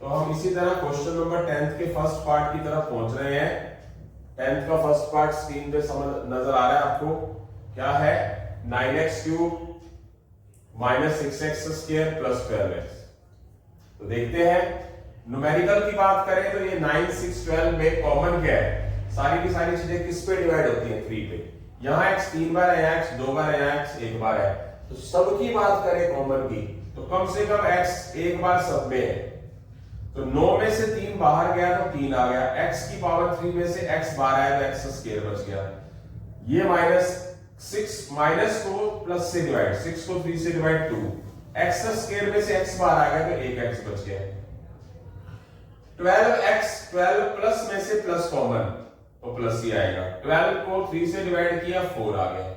तो हम इसी तरह क्वेश्चन नंबर 10th के फर्स्ट पार्ट की तरफ पहुंच रहे हैं। 10th का फर्स्ट पार्ट स्क्रीन पे समझ नजर आ रहा है आपको, क्या है 9x cube minus 6x square plus 12x। तो देखते हैं, न्यूमेरिकल की बात करें तो ये 9 6 12 में कॉमन क्या है, सारी की सारी चीजें किस पे डिवाइड होती हैं 3 पे। यहाँ x 3 बार है, यहाँ x 2 बार है, यहाँ x 1 बार है, तो सबकी बात करें कॉमन की तो कम से कम x 1 बार सब में है। तो 9 में से 3 बाहर गया तो 3 आ गया, x की पावर 3 में से x बाहर आया तो x स्क्वायर बच गया। ये -6 माइनस को प्लस से डिवाइड, 6 को 3 से डिवाइड 2, x स्क्वायर में से x बाहर आ गया तो 1x बच गया। 12x 12 प्लस में से प्लस कॉमन तो प्लस ही आएगा, 12 को 3 से डिवाइड किया 4 आ गया,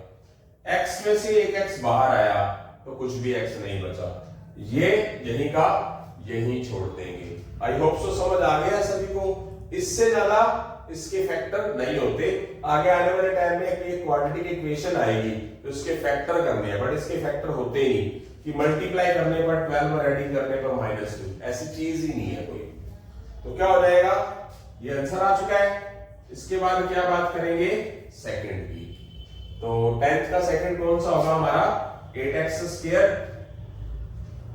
x में से 1x बाहर आया तो कुछ भी x नहीं बचा, ये यही का यही छोड़ देंगे। आई होप सो समझ आ गया सभी को। इससे ज्यादा इसके फैक्टर नहीं होते। आगे आने वाले टाइम में एक क्वाड्रेटिक इक्वेशन आएगी तो इसके फैक्टर करने हैं, बट इसके फैक्टर होते ही कि मल्टीप्लाई करने पर 12 और एडिंग करने पर -2, ऐसी चीज ही नहीं है कोई। तो क्या हो जाएगा, ये आंसर आ चुका है। इसके बाद क्या बात करेंगे, सेकंड की। तो 10th का सेकंड कौन सा होगा हमारा, 8x²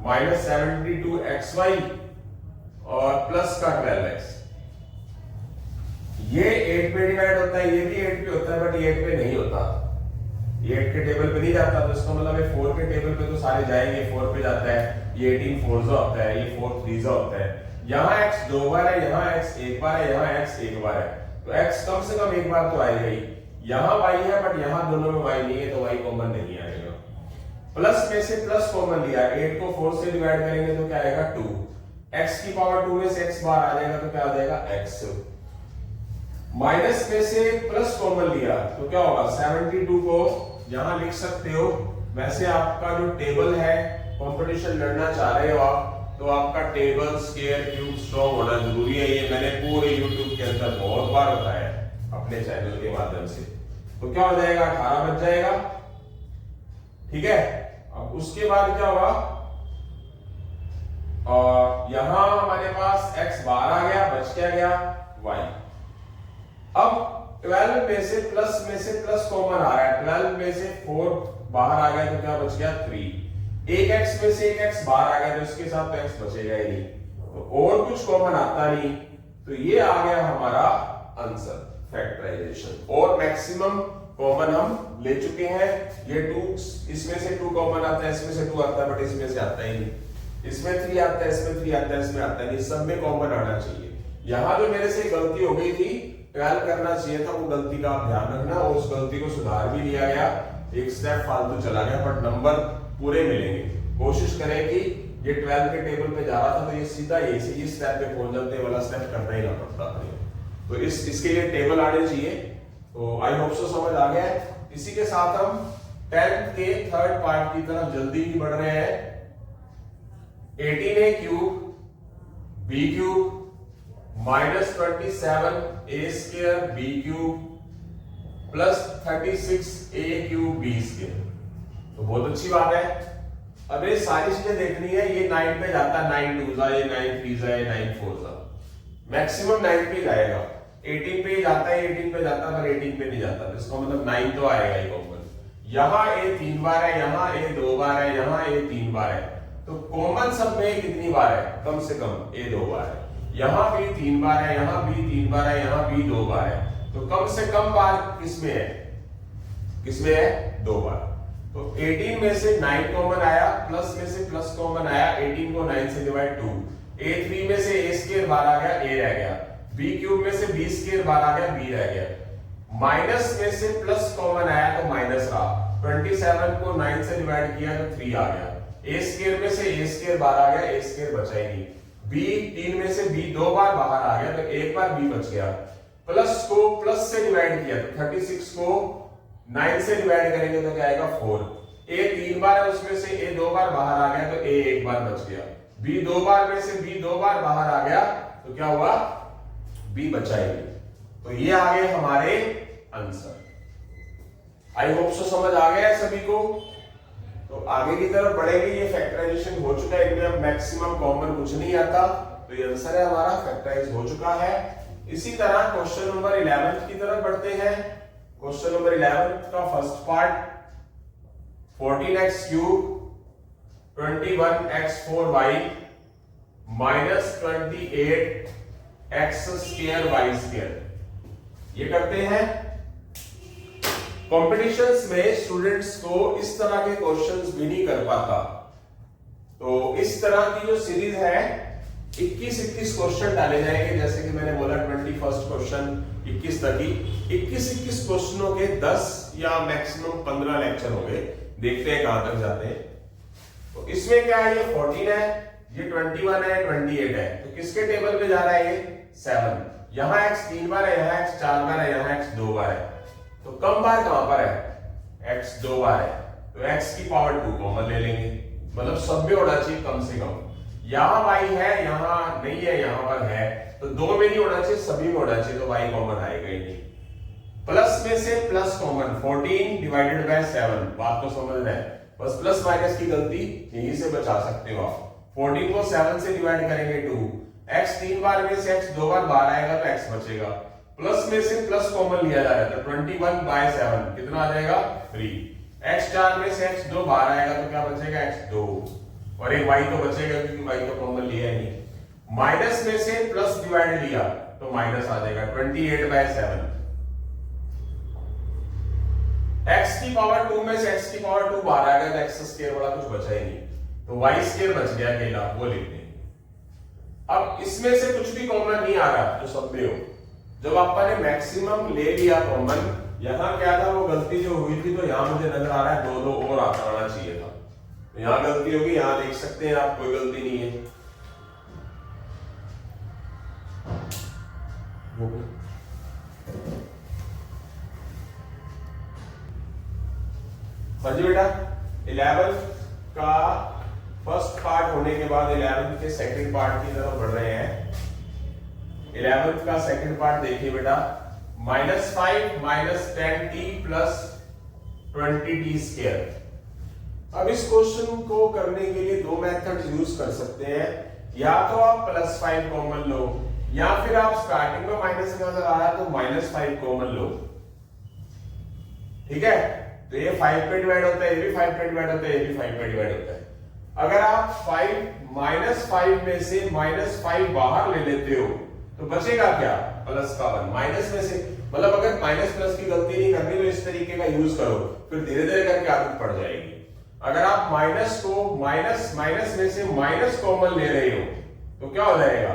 माइनस 72xy और प्लस का 12x। ये 8 पे डिवाइड होता है, ये भी 8 पे होता है, बट ये 8 पे नहीं होता, ये 8 के टेबल पे नहीं जाता। तो इसका मतलब है 4 के टेबल पे तो सारे जाएंगे, 4 पे जाता है, ये 18 4 होता है, ये 4 3 होता है। यहाँ x 2 बार है, यहाँ x 1 बार है, यहाँ x 1 बार है, तो x कम से कम एक बार तो आएगा ही। यहाँ y है, बट यहाँ दोनों में y नहीं है, तो y कॉमन नहीं आएगा। प्लस में से प्लस कॉमन लिया, 8 को 4 से डिवाइड करेंगे तो क्या आएगा 2, x की पावर 2 में से x बार आ जाएगा तो क्या आ जाएगा x। माइनस में से प्लस कॉमन लिया तो क्या होगा, 72 को यहां लिख सकते हो। वैसे आपका जो टेबल है, कंपटीशन लड़ना चाह रहे हो आप, तो आपका टेबल स्क्वायर क्यूब स्ट्रॉन्ग होना जरूरी है। ये मैंने पूरे YouTube के अंदर बहुत बार बताया अपने चैनल के माध्यम से। तो क्या हो जाएगा, 18 बच जाएगा, ठीक है। अब उसके बाद क्या होगा, और यहां हमारे पास x बार आ गया, बच क्या गया y। अब 12 में से प्लस कॉमन आ रहा है, 12 में से 4 बाहर आ गया तो क्या बच गया 3। एक x में से एक x बाहर आ गया तो इसके साथ तो x बचेगा ही नहीं, तो और कुछ कॉमन आता नहीं। तो ये आ गया हमारा आंसर, फैक्टराइजेशन। और मैक्सिमम कॉमन हम ले चुके हैं। ये 2, इसमें से 2 कॉमन आता है, इसमें से 2 आता है, बट इसमें से आता ही नहीं। इसमें 3 आता है, इसमें 3 आता है, इसमें आता है नहीं, सब में कॉमन आना चाहिए। यहां जो मेरे से गलती हो गई थी, 12 करना चाहिए था, वो गलती का आप ध्यान रखना, और उस गलती को सुधार भी लिया गया, एक स्टेप फालतू चला गया, बट नंबर पूरे मिलेंगे। कोशिश करें कि ये 12 के टेबल पे जा रहा था तो ये सीधा इस स्टेप पे पहुंच जाते, वाला स्टेप करना ही ना पड़ता। तो इसके लिए टेबल आने चाहिए। तो आई होप सो समझ आ गया है। इसी के साथ हम 10th के थर्ड पार्ट की तरफ जल्दी ही बढ़ रहे हैं। 18a cube b cube minus 27a² b cube plus 36a cube b square. तो बहुत अच्छी बात है। अब ये सारी चीजें देखनी है। ये 9 पे जाता है, 9 2 जा, ये 9 3 जा, ये 9 4 जा, मैक्सिमम 9 पे जाएगा। 18 पे जाता है, 18 पे जाता है, पर 18 पे नहीं जाता, तो इसका मतलब 9 तो आएगा ही कॉमन। यहाँ a 3 बार है, यहाँ a 2 बार है, यहाँ a 3 बार है, तो कॉमन सब में कितनी बार है, कम से कम a 2 बार है। यहाँ b 3 बार है, यहाँ b 3 बार है, यहाँ b 2 बार है, तो कम से कम बार किसमें है, किसमें है 2 बार। तो 18 में से 9 कॉमन आया, प्लस में से प्लस कॉमन आया, 18 को 9 से डिवाइड 2, a3 में से a² बार आ गया, a रह गया, b क्यूब में से b² बार आ गया, b रह गया, माइनस में से प्लस कॉमन आया तो माइनस रहा, 27 को 9 से डिवाइड किया तो 3 आ गया, a² में से a² बार आ गया, a² बचा ही नहीं, b 3 में से b 2 बार बाहर आ गया तो एक बार b बच गया, प्लस को प्लस से डिवाइड किया तो 36 को 9 से डिवाइड करेंगे तो क्या आएगा 4, a 3 बार है, उसमें से a 2 बार बाहर आ गया तो a 1 बार बच गया, b 2 बार में से b 2 बार बाहर आ गया तो क्या हुआ b बचा ही नहीं। तो ये आ गए हमारे आंसर। आई होप सो समझ आ गया है सभी को। तो आगे की तरफ बढ़ेंगे। ये फैक्टराइजेशन हो चुका है, इनमें अब मैक्सिमम कॉमन कुछ नहीं आता, तो ये आंसर है हमारा, फैक्टराइज हो चुका है। इसी तरह क्वेश्चन नंबर 11 की तरफ बढ़ते हैं। क्वेश्चन नंबर 11 का first part, 14x cube 21x4y minus 28x² y²। ये करते हैं। कॉम्पिटिशन्स में स्टूडेंट्स को इस तरह के क्वेश्चंस भी नहीं कर पाता, तो इस तरह की जो सीरीज है 21-21 क्वेश्चन डाले जाएंगे। जैसे कि मैंने बोला 21st क्वेश्चन 21 तक ही, 21-21 क्वेश्चनों के 10 या मैक्सिमम 15 लेक्चर होंगे। देखते हैं कहां तक जाते हैं। तो इसमें क्या है, ये 14 है, ये 21 है, 28 है, तो किसके टेबल पे जा रहा है, ये 7। यहाँ x 3 बार है, यहाँ x 4 बार है, यहाँ x 2 बार है, तो कम बार कहां पर है, x 2 बार है, तो x की पावर 2 कॉमन ले लेंगे, मतलब सब में होना चाहिए कम से कम। यहाँ y है, यहाँ नहीं है, यहाँ पर है, तो 2 में नहीं होना चाहिए, सभी में होना चाहिए, तो y कॉमन आएगा ही नहीं। प्लस में से प्लस कॉमन, 14 डिवाइडेड बाय 7, बात तो समझ रहे हैं, बस प्लस माइनस की गलती यहीं से बचा सकते हो आप। 14 को 7 से डिवाइड करेंगे 2, x 3 बार में से x 2 बार बाहर आएगा तो x बचेगा, प्लस में से प्लस कॉमन लिया जा रहा है तो 21/7 कितना आ जाएगा 3, x 4 में से x 2 बाहर आएगा तो क्या बचेगा x 2 और एक y तो बचेगा क्योंकि y तो कॉमन लिया ही नहीं, माइनस में से प्लस डिवाइड लिया तो माइनस आ जाएगा 28/7, x की पावर 2 में से x की पावर 2 बाहर आएगा तो x स्क्वायर वाला कुछ बचा ही नहीं तो y स्क्वायर बच गया अकेला, वो लिख देंगे। अब इसमें से कुछ भी कॉमन नहीं आ रहा जो सब में हो, जब आपने मैक्सिमम ले लिया कॉमन, यहां क्या था वो गलती जो हुई थी तो यहां मुझे नजर आ रहा है 2 और आना चाहिए था, तो यहां गलती होगी, यहां देख सकते हैं आप कोई गलती नहीं है। हाँ जी बेटा, 11 का फर्स्ट पार्ट होने के बाद 11 के सेकंड पार्ट की तरफ बढ़ रहे हैं। 11 का सेकंड पार्ट देखिए बेटा, -5 -10t + 20t स्क्वायर। अब इस क्वेश्चन को करने के लिए दो मेथड्स यूज कर सकते हैं, या तो आप +5 कॉमन लो या फिर आप स्टार्टिंग में माइनस नजर आ रहा है तो -5 कॉमन लो, ठीक है। तो ये 5 पे डिवाइड होता है, ये भी 5 पे डिवाइड होता है, ये भी 5 पे डिवाइड होता है। अगर आप 5 में से -5 बाहर ले लेते हो तो बचेगा क्या, प्लस का 1, माइनस में से, मतलब अगर माइनस प्लस की गलती नहीं करनी तो इस तरीके का यूज करो, फिर धीरे धीरे करके आदत पड़ जाएगी। अगर आप माइनस को माइनस में से माइनस कॉमन ले रहे हो तो क्या हो जाएगा,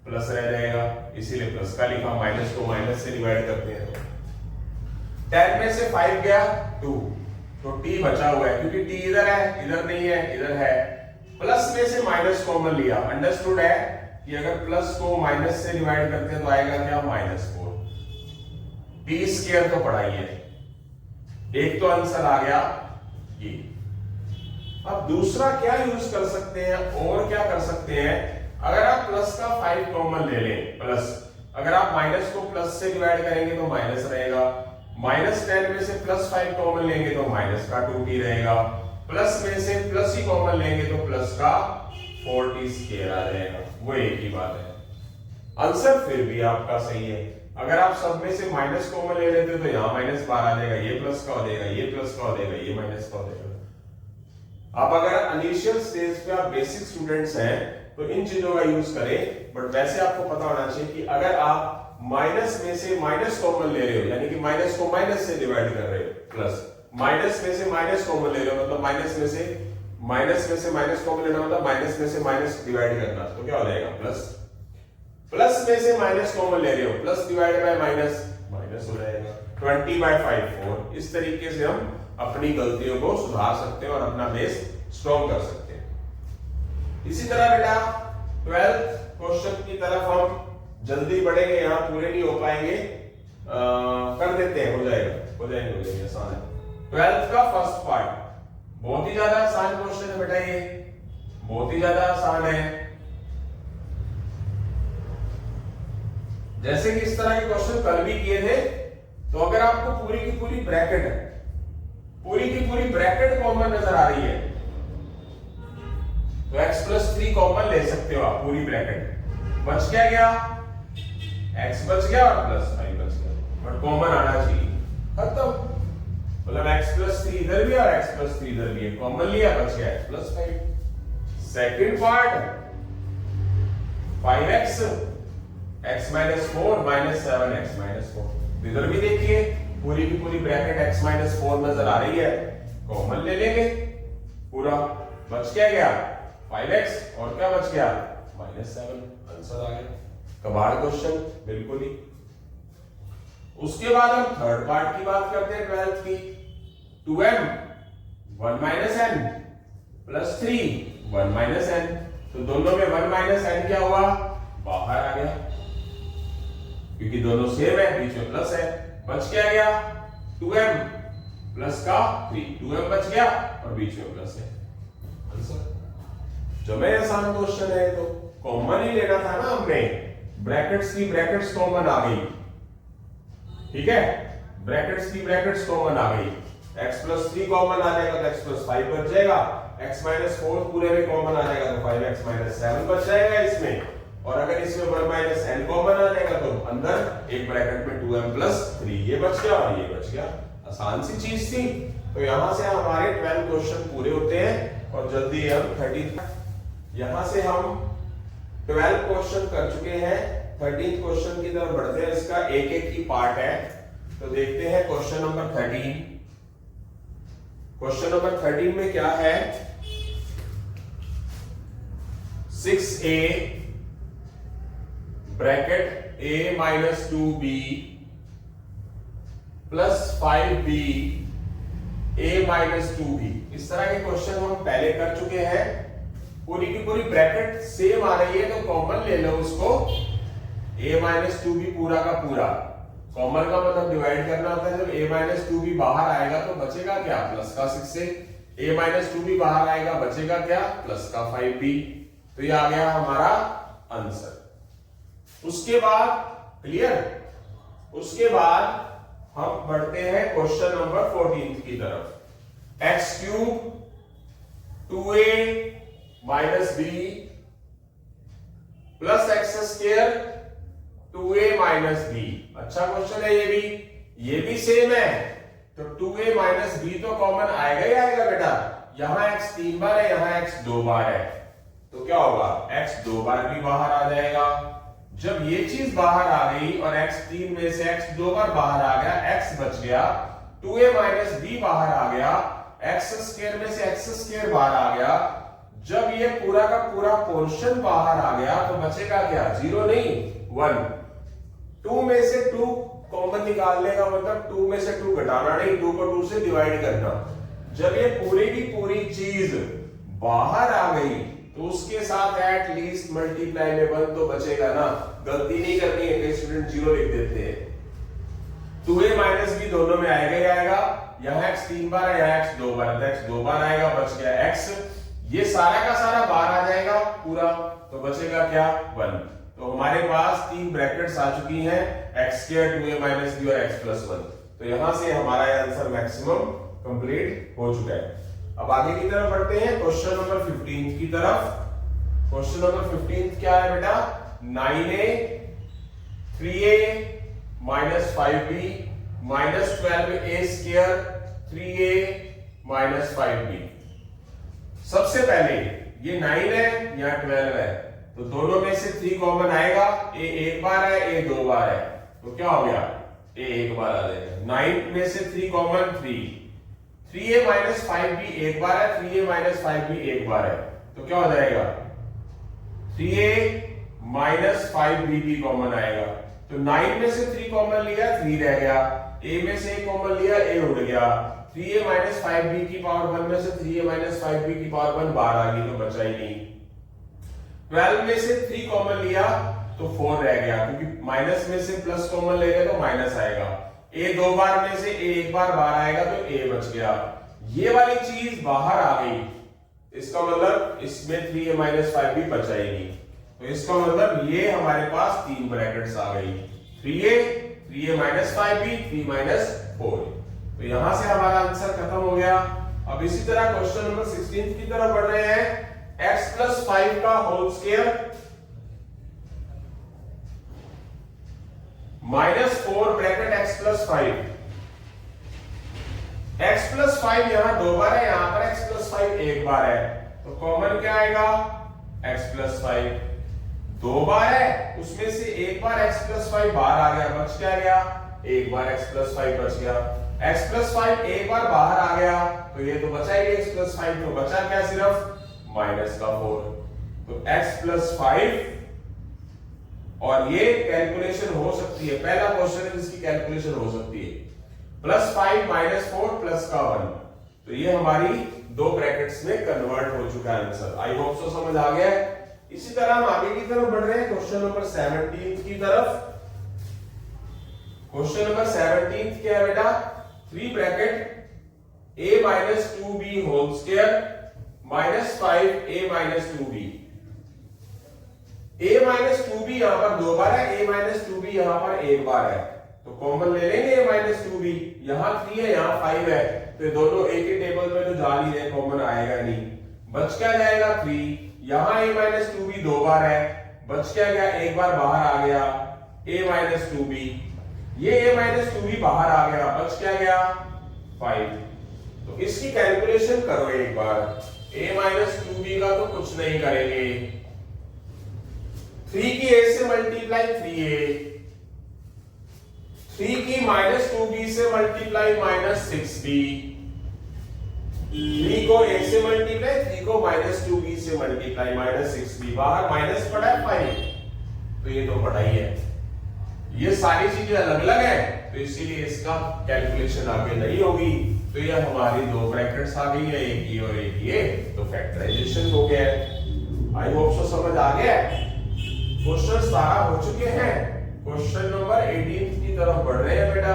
प्लस रह जाएगा, इसीलिए प्लस का लिखा, माइनस को माइनस से डिवाइड करते हैं तो 10 में से 5 गया 2, तो t बचा हुआ है क्योंकि t इधर है, इधर नहीं है, इधर है, प्लस में से माइनस कॉमन लिया, अंडरस्टूड है कि अगर प्लस को माइनस से डिवाइड करते हैं तो आएगा क्या, -4, t स्क्वायर तो पढ़ा ही है, एक तो आंसर आ गया ये। अब दूसरा क्या यूज कर सकते हैं, और क्या कर सकते हैं, अगर आप प्लस का 5 कॉमन ले लें, प्लस, अगर आप माइनस को प्लस से डिवाइड करेंगे तो माइनस रहेगा, -10 में से +5 कॉमन लेंगे तो माइनस का 2t रहेगा, प्लस में से प्लस ही कॉमन लेंगे तो प्लस का 4t स्क्वायर आ जाएगा, वो एक ही बात है। आंसर फिर भी आपका सही है। अगर आप सब में से माइनस कॉमन ले लेते तो यहाँ माइनस बाहर आ जाएगा, ये प्लस का हो जाएगा, ये प्लस का हो जाएगा, ये माइनस का हो जाएगा। आप अगर इनिशियल स्टेज पे आप बेसिक स्टूडेंट्स हैं तो इन चीजों का यूज करें, बट वैसे आपको पता होना चाहिए कि अगर आप माइनस में से माइनस कॉमन ले रहे हो, यानी कि माइनस को माइनस से डिवाइड कर रहे हो, प्लस माइनस में से माइनस कॉमन ले रहे हो, मतलब माइनस में से माइनस कॉमन लेना मतलब माइनस में से माइनस डिवाइड करना, तो क्या हो जाएगा, प्लस, प्लस में से माइनस कॉमन ले रहे हो, plus divide by minus, minus हो जाएगा, 20/5 4। इस तरीके से हम अपनी गलतियों को सुधार सकते हैं और अपना बेस स्ट्रॉन्ग कर सकते हैं। इसी तरह बेटा 12th क्वेश्चन की तरफ हम जल्दी बढ़ेंगे, यहाँ पूरे नहीं हो पाएंगे, कर देते हैं, हो जाएंगे, आसान है। 12th का फर्स्ट पार्ट बहुत ही ज्यादा आसान क्वेश्चन है बेटा, ये बहुत ही ज्यादा आसान है। जैसे कि इस तरह के क्वेश्चन कल भी किए थे, तो अगर आपको पूरी की पूरी ब्रैकेट कॉमन नजर आ रही है तो x+3 कॉमन ले सकते हो आप, पूरी ब्रैकेट बच क्या, x बच गया और +5 बच गया, बट कॉमन आना चाहिए, खत्म। मतलब x+3 इधर भी और x+3 इधर भी है, कॉमन लिया, बच गया x+5। Second part 5x x-4 -7x -4, इधर भी देखिए पूरी की पूरी ब्रैकेट x-4 नजर आ रही है, कॉमन ले लेंगे पूरा, बच क्या गया 5x और क्या बच गया -7, आंसर आ गया। कबाड़ क्वेश्चन बिल्कुल ही। उसके बाद हम थर्ड पार्ट की बात करते हैं 12th की, 2m 1 - n + 3 1 - n, तो दोनों में 1 - n क्या हुआ, बाहर आ गया क्योंकि दोनों सेम है, बीच में प्लस है, बच क्या गया 2m प्लस का 3, 2m बच गया और बीच में प्लस है, आंसर। जो मैं आसान क्वेश्चन है तो कॉमन ही लेना था ना हमने, ब्रैकेट्स की ब्रैकेट्स कॉमन आ गई, ठीक है, ब्रैकेट्स की ब्रैकेट्स कॉमन आ गई, x+3 कॉमन आ जाएगा तो x+5 बच जाएगा, x-4 पूरे में कॉमन आ जाएगा तो 5x - 7 बच जाएगा इसमें, और अगर इसमें 1 माइनस एन कॉमन आ जाएगा तो अंदर एक ब्रैकेट में 2m प्लस 3 ये बच गया और ये बच गया। आसान सी चीज थी। तो यहां से हमारे 12 क्वेश्चन पूरे होते हैं और जल्दी हम 13 यहां से हम 12 क्वेश्चन कर चुके हैं। 13 क्वेश्चन की तरफ बढ़ते हैं। इसका एक एक ही पार्ट है तो देखते हैं क्वेश्चन नंबर 13। क्वेश्चन नंबर 13 में क्या है, 6a bracket a minus 2b plus 5b a minus 2b। इस तरह के क्वेश्चन हम पहले कर चुके हैं। पूरी की पूरी ब्रैकेट सेम आ रही है तो कॉमन ले लो उसको। a माइनस 2b पूरा का पूरा, कॉमन का मतलब डिवाइड करना होता है। जब a माइनस 2b बाहर आएगा तो बचेगा क्या, प्लस का 6 से a माइनस 2b बाहर आएगा, बचेगा क्या, प्लस का 5b। तो ये आ गया हमारा आंसर। उसके बाद क्लियर, उसके बाद हम बढ़ते हैं क्वेश्चन नंबर 14 की तरफ। X cube 2a minus b plus x square 2a minus b। अच्छा क्वेश्चन है ये भी सेम है। तो 2a माइनस b तो कॉमन आएगा ही आएगा बेटा। यहां x 3 बार है, यहां x 2 बार है, तो क्या होगा, x 2 बार भी बाहर आ जाएगा। जब ये चीज बाहर आ गई और x 3 में से x 2 बार बाहर आ गया, x बच गया, 2a माइनस b बाहर आ गया, x स्क्वायर में से x स्क्वायर बाहर आ गया। जब ये पूरा का पूरा पोर्शन बाहर आ गया तो बचेगा क्या, 0 नहीं 1। 2 में से 2 कॉमन निकालने का मतलब 2 में से 2 घटाना नहीं, 2 को 2 से डिवाइड करना। जब ये पूरी की पूरी चीज बाहर आ गई तो उसके साथ एट लीस्ट मल्टीप्लाई में 1 तो बचेगा ना। गलती नहीं करनी है, कई स्टूडेंट 0 लिख देते हैं। 2a माइनस b दोनों में आएगा ही आएगा। यहाँ x 3 बार है, यहाँ x 2 बार है, x 2 बार आएगा, बच गया x। ये सारा का सारा बाहर आ जाएगा पूरा, तो बचेगा क्या, 1। तो हमारे पास 3 ब्रैकेट्स आ चुकी हैं, x square 2a minus b और x प्लस 1। तो यहां से हमारा आंसर मैक्सिमम कंप्लीट हो चुका है। अब आगे की तरफ बढ़ते हैं क्वेश्चन नंबर 15 की तरफ। क्वेश्चन नंबर 15 क्या है बेटा, 9a 3a minus 5b minus 12a square 3a minus 5b। सबसे पहले ये 9 है, यहाँ 12 है, तो दोनों में से 3 कॉमन आएगा। a एक बार है, a 2 बार है, तो क्या हो गया, a एक बार आ जाएगा। 9 में से 3 कॉमन 3a माइनस 5b एक बार है, 3a माइनस 5b एक बार है, तो क्या हो जाएगा, 3a माइनस 5b भी कॉमन आएगा। तो 9 में से 3 कॉमन लिया, 3 रह गया। a में से 1 कॉमन लिया, a उड़ गया। 3a माइनस 5b की पावर 1 में से 3a माइनस 5b की पावर 1 बाहर आ गई, तो बचा ही नहीं। 12 में से 3 कॉमन लिया तो 4 रह गया, क्योंकि माइनस में से प्लस कॉमन ले गए तो माइनस आएगा। a 2 बार में से a एक बार बाहर आएगा तो a बच गया। ये वाली चीज बाहर आ गई, इसका मतलब इसमें 3a माइनस 5b बचा ही नहीं। तो इसका मतलब ये हमारे पास 3 ब्रैकेट्स आ गई, 3a माइनस 5b 3 माइनस 4। तो यहां से हमारा आंसर खत्म हो गया। अब इसी तरह क्वेश्चन नंबर 16 की तरफ बढ़ रहे हैं। x प्लस 5 का whole square minus 4 bracket x plus 5। x plus 5 यहां 2 बार है, यहां पर x प्लस 5 एक बार है, तो कॉमन क्या आएगा, x प्लस 5 2 बार है, उसमें से एक बार x प्लस 5 बाहर आ गया, बच क्या गया, एक बार x प्लस 5 बच गया। x प्लस 5 एक बार बाहर आ गया तो ये तो बचा ही x प्लस 5, तो बचा क्या, सिर्फ माइनस का 4। तो x प्लस 5, और ये कैलकुलेशन हो सकती है, पहला क्वेश्चन है जिसकी कैलकुलेशन हो सकती है। प्लस 5 माइनस 4 प्लस का 1, तो ये हमारी 2 ब्रैकेट्स में कन्वर्ट हो चुका है आंसर। आई होप सो समझ आ गया है। इसी तरह हम आगे की तरफ बढ़ रहे हैं क्वेश्चन नंबर 17 की तरफ। क्वेश्चन नंबर 17 क्या है बेटा, 3 bracket a minus 2b whole square minus 5a minus 2b। a minus 2b यहां पर 2 बार है, a माइनस 2b यहां पर एक बार है, तो कॉमन ले लेंगे a माइनस 2b। यहां 3 है, यहां 5 है, तो दोनों एक ही टेबल में तो जा नहीं रहे, कॉमन आएगा नहीं, बच क्या जाएगा 3। यहां a माइनस 2b 2 बार है, बच क्या गया, एक बार बाहर आ गया a माइनस टू बी, ये a माइनस टू बी बाहर आ गया, बच क्या गया 5। तो इसकी कैलकुलेशन करो एक बार, a माइनस टू बी का तो कुछ नहीं करेंगे, 3 की a से मल्टीप्लाई 3a, 3 की माइनस टू बी से मल्टीप्लाई माइनस 6b, 3 को a से मल्टीप्लाई, 3 को माइनस टू बी से मल्टीप्लाई माइनस 6b, बाहर माइनस पड़ा है 5, तो ये तो पड़ा ही है। ये सारी चीजें अलग अलग है तो इसीलिए इसका कैलकुलेशन आगे नहीं होगी। तो ये हमारी दो ब्रैकेट्स आ गई है, एक ये और एक ये, तो फैक्टराइजेशन हो गया है। आई होप सो समझ आ गया। क्वेश्चन सारा हो चुके हैं। क्वेश्चन नंबर 18 की तरफ बढ़ रहे हैं बेटा।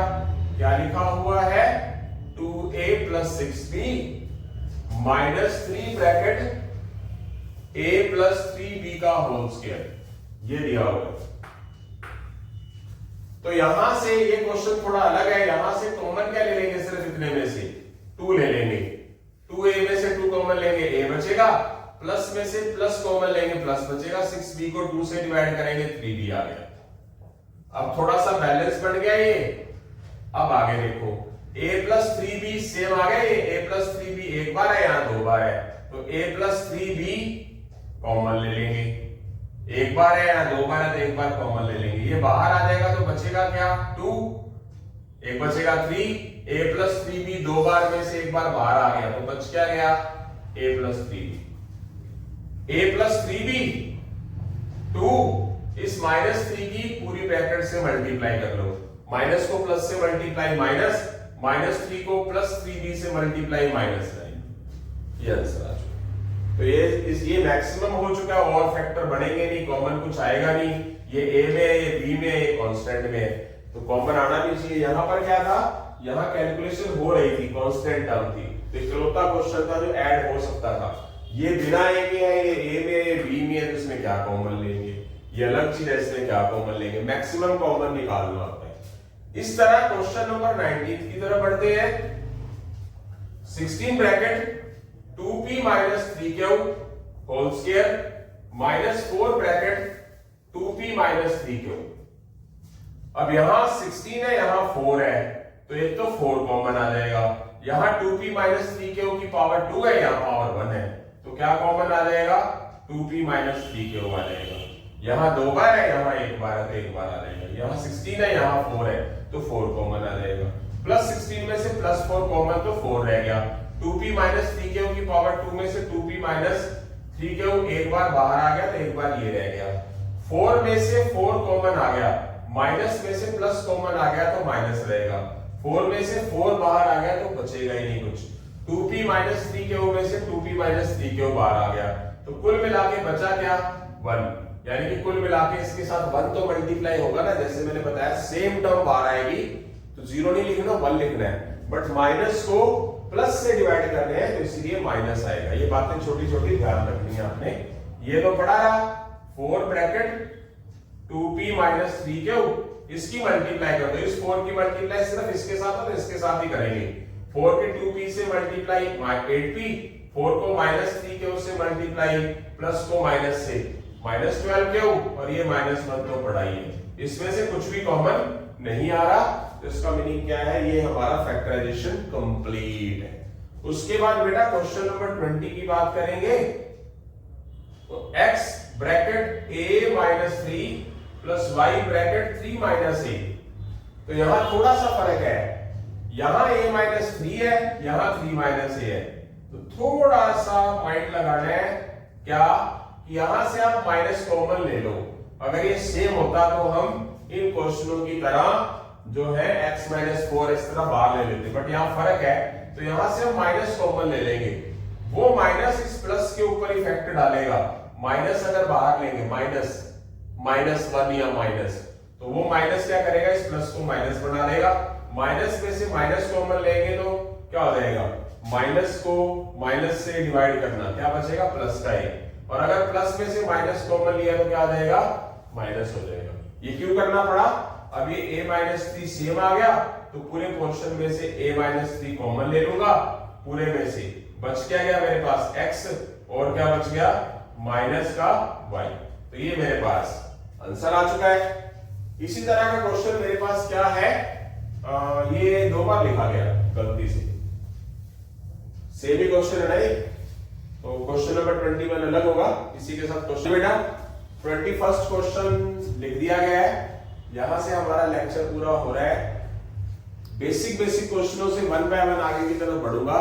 क्या लिखा हुआ है, 2a plus 6b minus 3 bracket a plus 3b का होल स्क्वायर, ये दिया हुआ है। तो यहां से ये क्वेश्चन थोड़ा अलग है, यहां से कॉमन क्या ले लेंगे, सिर्फ इतने में से 2 ले लेंगे, 2a में से 2 कॉमन लेंगे, a बचेगा, प्लस में से प्लस कॉमन लेंगे, प्लस बचेगा, 6b को 2 से डिवाइड करेंगे, 3b आ गया। अब थोड़ा सा बैलेंस बन गया ये। अब आगे देखो, a प्लस 3b सेम आ गया, ये a प्लस 3b एक बार है, यहां 2 बार है, तो a प्लस 3b कॉमन ले लेंगे, एक बार है या 2 बार है तो एक बार कॉमन ले लेंगे, ये बाहर आ जाएगा तो बचेगा क्या 2, एक बचेगा 3, a प्लस 3b 2 बार में से एक बार बाहर आ गया तो बच क्या गया a plus 3b, a plus 3b 2, इस माइनस 3 की पूरी ब्रैकेट से मल्टीप्लाई कर लो, माइनस को प्लस से मल्टीप्लाई माइनस, माइनस 3 को प्लस 3b से मल्टीप्लाई माइनस 9, ये आंसर आ चुका। तो ये मैक्सिमम हो चुका है, और फैक्टर बनेंगे नहीं, कॉमन कुछ आएगा नहीं, ये a में है, ये b में है, ये कांस्टेंट में है, तो कॉमन आना भी चाहिए। यहां पर क्या था, यहां कैलकुलेशन हो रही थी, कांस्टेंट टर्म थी, तो इकलौता क्वेश्चन था जो ऐड हो सकता था। ये बिना a के है, ये a में है, ये b में है, तो इसमें क्या कॉमन लेंगे, ये अलग चीज है, इसमें क्या कॉमन लेंगे, मैक्सिमम कॉमन निकालना होता है। इस तरह क्वेश्चन नंबर 19 की तरफ बढ़ते हैं। 16 bracket 2p minus 3q whole square minus 4 bracket 2p minus 3q। अब यहां 16 है, यहां 4 है, तो एक तो 4 कॉमन आ जाएगा, यहां 2p माइनस 3q की पावर 2 है, यहां पावर 1 है, तो क्या कॉमन आ जाएगा 2p माइनस 3q आ जाएगा। यहां 2 बार है, यहां एक बार है तो एक बार आ जाएगा, यहां 16 है, यहां 4 है, तो 4 कॉमन आ जाएगा, प्लस 16 में से प्लस 4 कॉमन, तो 4 रह गया, 2p माइनस 3q की पावर 2 में से 2p माइनस 3q एक बार बाहर आ गया तो एक बार ये रह गया, 4 में से 4 कॉमन आ गया, माइनस में से प्लस कॉमन आ गया तो माइनस रहेगा, 4 में से 4 बाहर आ गया तो बचेगा ही नहीं कुछ, 2p माइनस 3q में से 2p माइनस 3q बाहर आ गया, तो कुल मिला के बचा क्या 1, यानी कि कुल मिला के इसके साथ 1 तो मल्टीप्लाई होगा ना, जैसे मैंने बताया सेम टर्म बाहर आएगी तो 0 नहीं लिखना 1 लिखना है, बट माइनस को प्लस से डिवाइड कर रहे हैं तो इसलिए माइनस आएगा। ये बातें छोटी छोटी ध्यान रखनी है आपने। ये तो पढ़ा रहा 4 ब्रैकेट 2p माइनस 3q, इसकी मल्टीप्लाई कर दो, इस 4 की मल्टीप्लाई सिर्फ इसके साथ और इसके साथ ही करेंगे, 4 के 2p से मल्टीप्लाई 8p, 4 को माइनस 3q से मल्टीप्लाई, प्लस को माइनस से माइनस 12q, और ये माइनस 1 तो पढ़ा ही है, इसमें से कुछ भी कॉमन नहीं आ रहा, तो इसका मीनिंग क्या है, ये हमारा फैक्टराइजेशन कंप्लीट है। उसके बाद बेटा क्वेश्चन नंबर 20 की बात करेंगे, तो x bracket a minus 3 plus y bracket 3 minus a, तो यहां थोड़ा सा फर्क है, यहां a माइनस 3 है, यहां 3 माइनस a है, तो थोड़ा सा माइंड लगाना है क्या, यहां से आप माइनस कॉमन ले लो, अगर ये सेम होता तो हम इन क्वेश्चनों की तरह जो है x माइनस 4 इस तरह बाहर ले लेते, बट यहाँ फर्क है, तो यहां से हम माइनस कॉमन ले लेंगे, वो माइनस इस प्लस के ऊपर इफेक्ट डालेगा, माइनस अगर बाहर लेंगे माइनस माइनस 1 या माइनस, तो वो माइनस क्या करेगा, इस प्लस को माइनस बना देगा, माइनस में से माइनस कॉमन लेंगे तो क्या हो जाएगा, माइनस को माइनस से डिवाइड करना, क्या बचेगा प्लस का ही, और अगर प्लस में से माइनस कॉमन लिया तो क्या आ जाएगा माइनस हो जाएगा। ये क्यों करना पड़ा, अब ये a माइनस 3 सेम आ गया, तो पूरे पोर्शन में से a माइनस 3 कॉमन ले लूंगा, पूरे में से बच क्या गया मेरे पास x, और क्या बच गया माइनस का y, तो ये मेरे पास आंसर आ चुका है। इसी तरह का क्वेश्चन मेरे पास क्या है, ये 2 बार लिखा गया गलती से, सेम ही क्वेश्चन है नहीं, तो क्वेश्चन नंबर 21 अलग होगा, इसी के साथ क्वेश्चन बेटा 21st क्वेश्चन लिख दिया गया है। यहां से हमारा लेक्चर पूरा हो रहा है। बेसिक क्वेश्चनों से 1 बाय 1 आगे की तरफ बढ़ूंगा।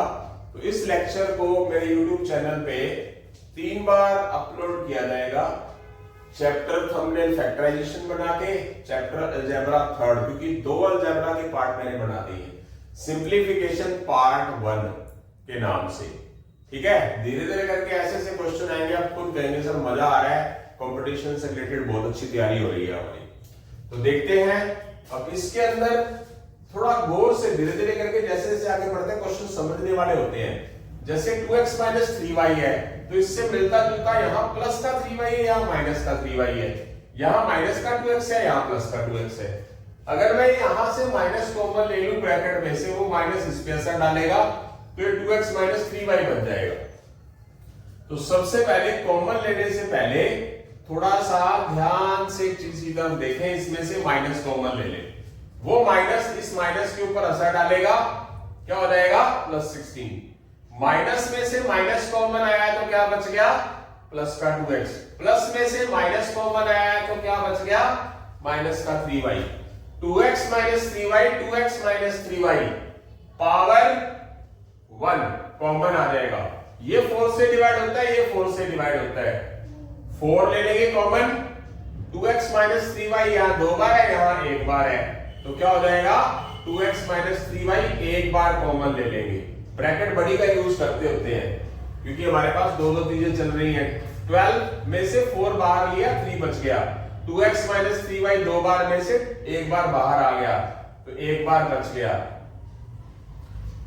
तो इस लेक्चर को मेरे YouTube चैनल पे 3 बार अपलोड किया जाएगा। चैप्टर थंबनेल फैक्टराइजेशन बना के, चैप्टर अलजेब्रा थर्ड, क्योंकि 2 अलजेब्रा के पार्ट मैंने बना दिए, सिंप्लीफिकेशन पार्ट 1 के नाम से। ठीक है, धीरे धीरे करके ऐसे ऐसे क्वेश्चन आएंगे, आप खुद कहेंगे सर मजा आ रहा है, कंपटीशन से रिलेटेड बहुत अच्छी तैयारी हो रही है हमारी। तो देखते हैं अब इसके अंदर थोड़ा गौर से धीरे धीरे करके जैसे जैसे आगे बढ़ते हैं क्वेश्चन समझने वाले होते हैं। जैसे 2x - 3y है, तो इससे मिलता जुलता यहाँ प्लस का 3y है, यहाँ माइनस का 3y है, यहाँ माइनस का 2x है, यहाँ प्लस का 2x है। अगर मैं यहाँ से माइनस कॉमन ले लूं ब्रैकेट में से, वो माइनस इस पे असर डालेगा, तो ये 2x - 3y बन जाएगा। तो सबसे पहले कॉमन लेने से पहले थोड़ा सा ध्यान से एक चीज की तरफ देखें, इसमें से माइनस कॉमन ले लें, वो माइनस इस माइनस के ऊपर असर डालेगा, क्या हो जाएगा +16। माइनस में से माइनस कॉमन आया तो क्या बच गया, प्लस का 2x। प्लस में से माइनस कॉमन आया तो क्या बच गया, माइनस का 3y। 2x - 3y, 2x - 3y power 1 common आ जाएगा। ये 4 से डिवाइड होता है, ये 4 से डिवाइड होता है, 4 ले लेंगे कॉमन। 2x - 3y यहाँ 2 बार है, यहाँ 1 बार है, तो क्या हो जाएगा 2x - 3y 1 बार कॉमन ले लेंगे। ब्रैकेट बड़ी का यूज करते होते हैं क्योंकि हमारे पास दो चीजें चल रही हैं। 12 में से 4 बाहर लिया, 3 बच गया। 2x - 3y 2 बार में से 1 बार बाहर आ गया, तो 1 बार बच गया।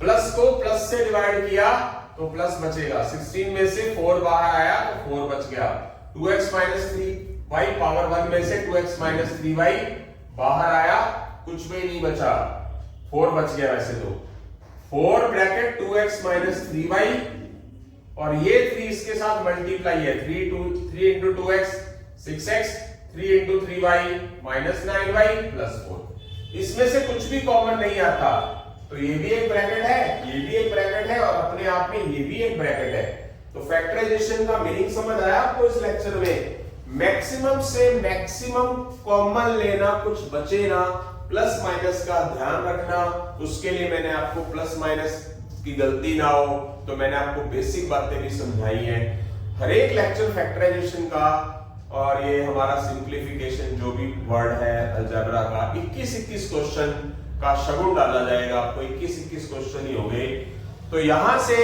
प्लस को प्लस से डिवाइड किया तो प्लस बचेगा। 16 में से 4 बाहर आया तो 4 बच गया। 2x - 3y पावर 1 में से 2x - 3y बाहर आया, कुछ भी नहीं बचा, 4 बच गया। वैसे तो 4 ब्रैकेट 2x - 3y और ये 3 इसके साथ मल्टीप्लाई है, 3 into 2x 6x, 3 into 3y -9y +4। इसमें से कुछ भी कॉमन नहीं आता, तो ये भी एक ब्रैकेट है, ये भी एक ब्रैकेट है और अपने आप में ये भी एक ब्रैकेट है। तो फैक्टराइजेशन का मीनिंग समझ आया आपको इस लेक्चर में? मैक्सिमम से मैक्सिमम कॉमन लेना, कुछ बचे ना, प्लस माइनस का ध्यान रखना। उसके लिए मैंने आपको प्लस माइनस की गलती ना हो, तो मैंने आपको बेसिक बातें भी समझाई हैं। हर एक लेक्चर फैक्टराइजेशन का और ये हमारा सिंप्लीफिकेशन जो भी वर्ड है अलजेब्रा का 21 क्वेश्चन का शगुन डाला जाएगा आपको। 21 क्वेश्चन ही होंगे। तो यहां से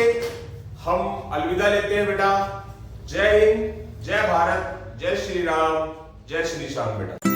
हम अलविदा लेते हैं बेटा। जय हिंद, जय भारत, जय श्री राम, जय श्री श्याम बेटा।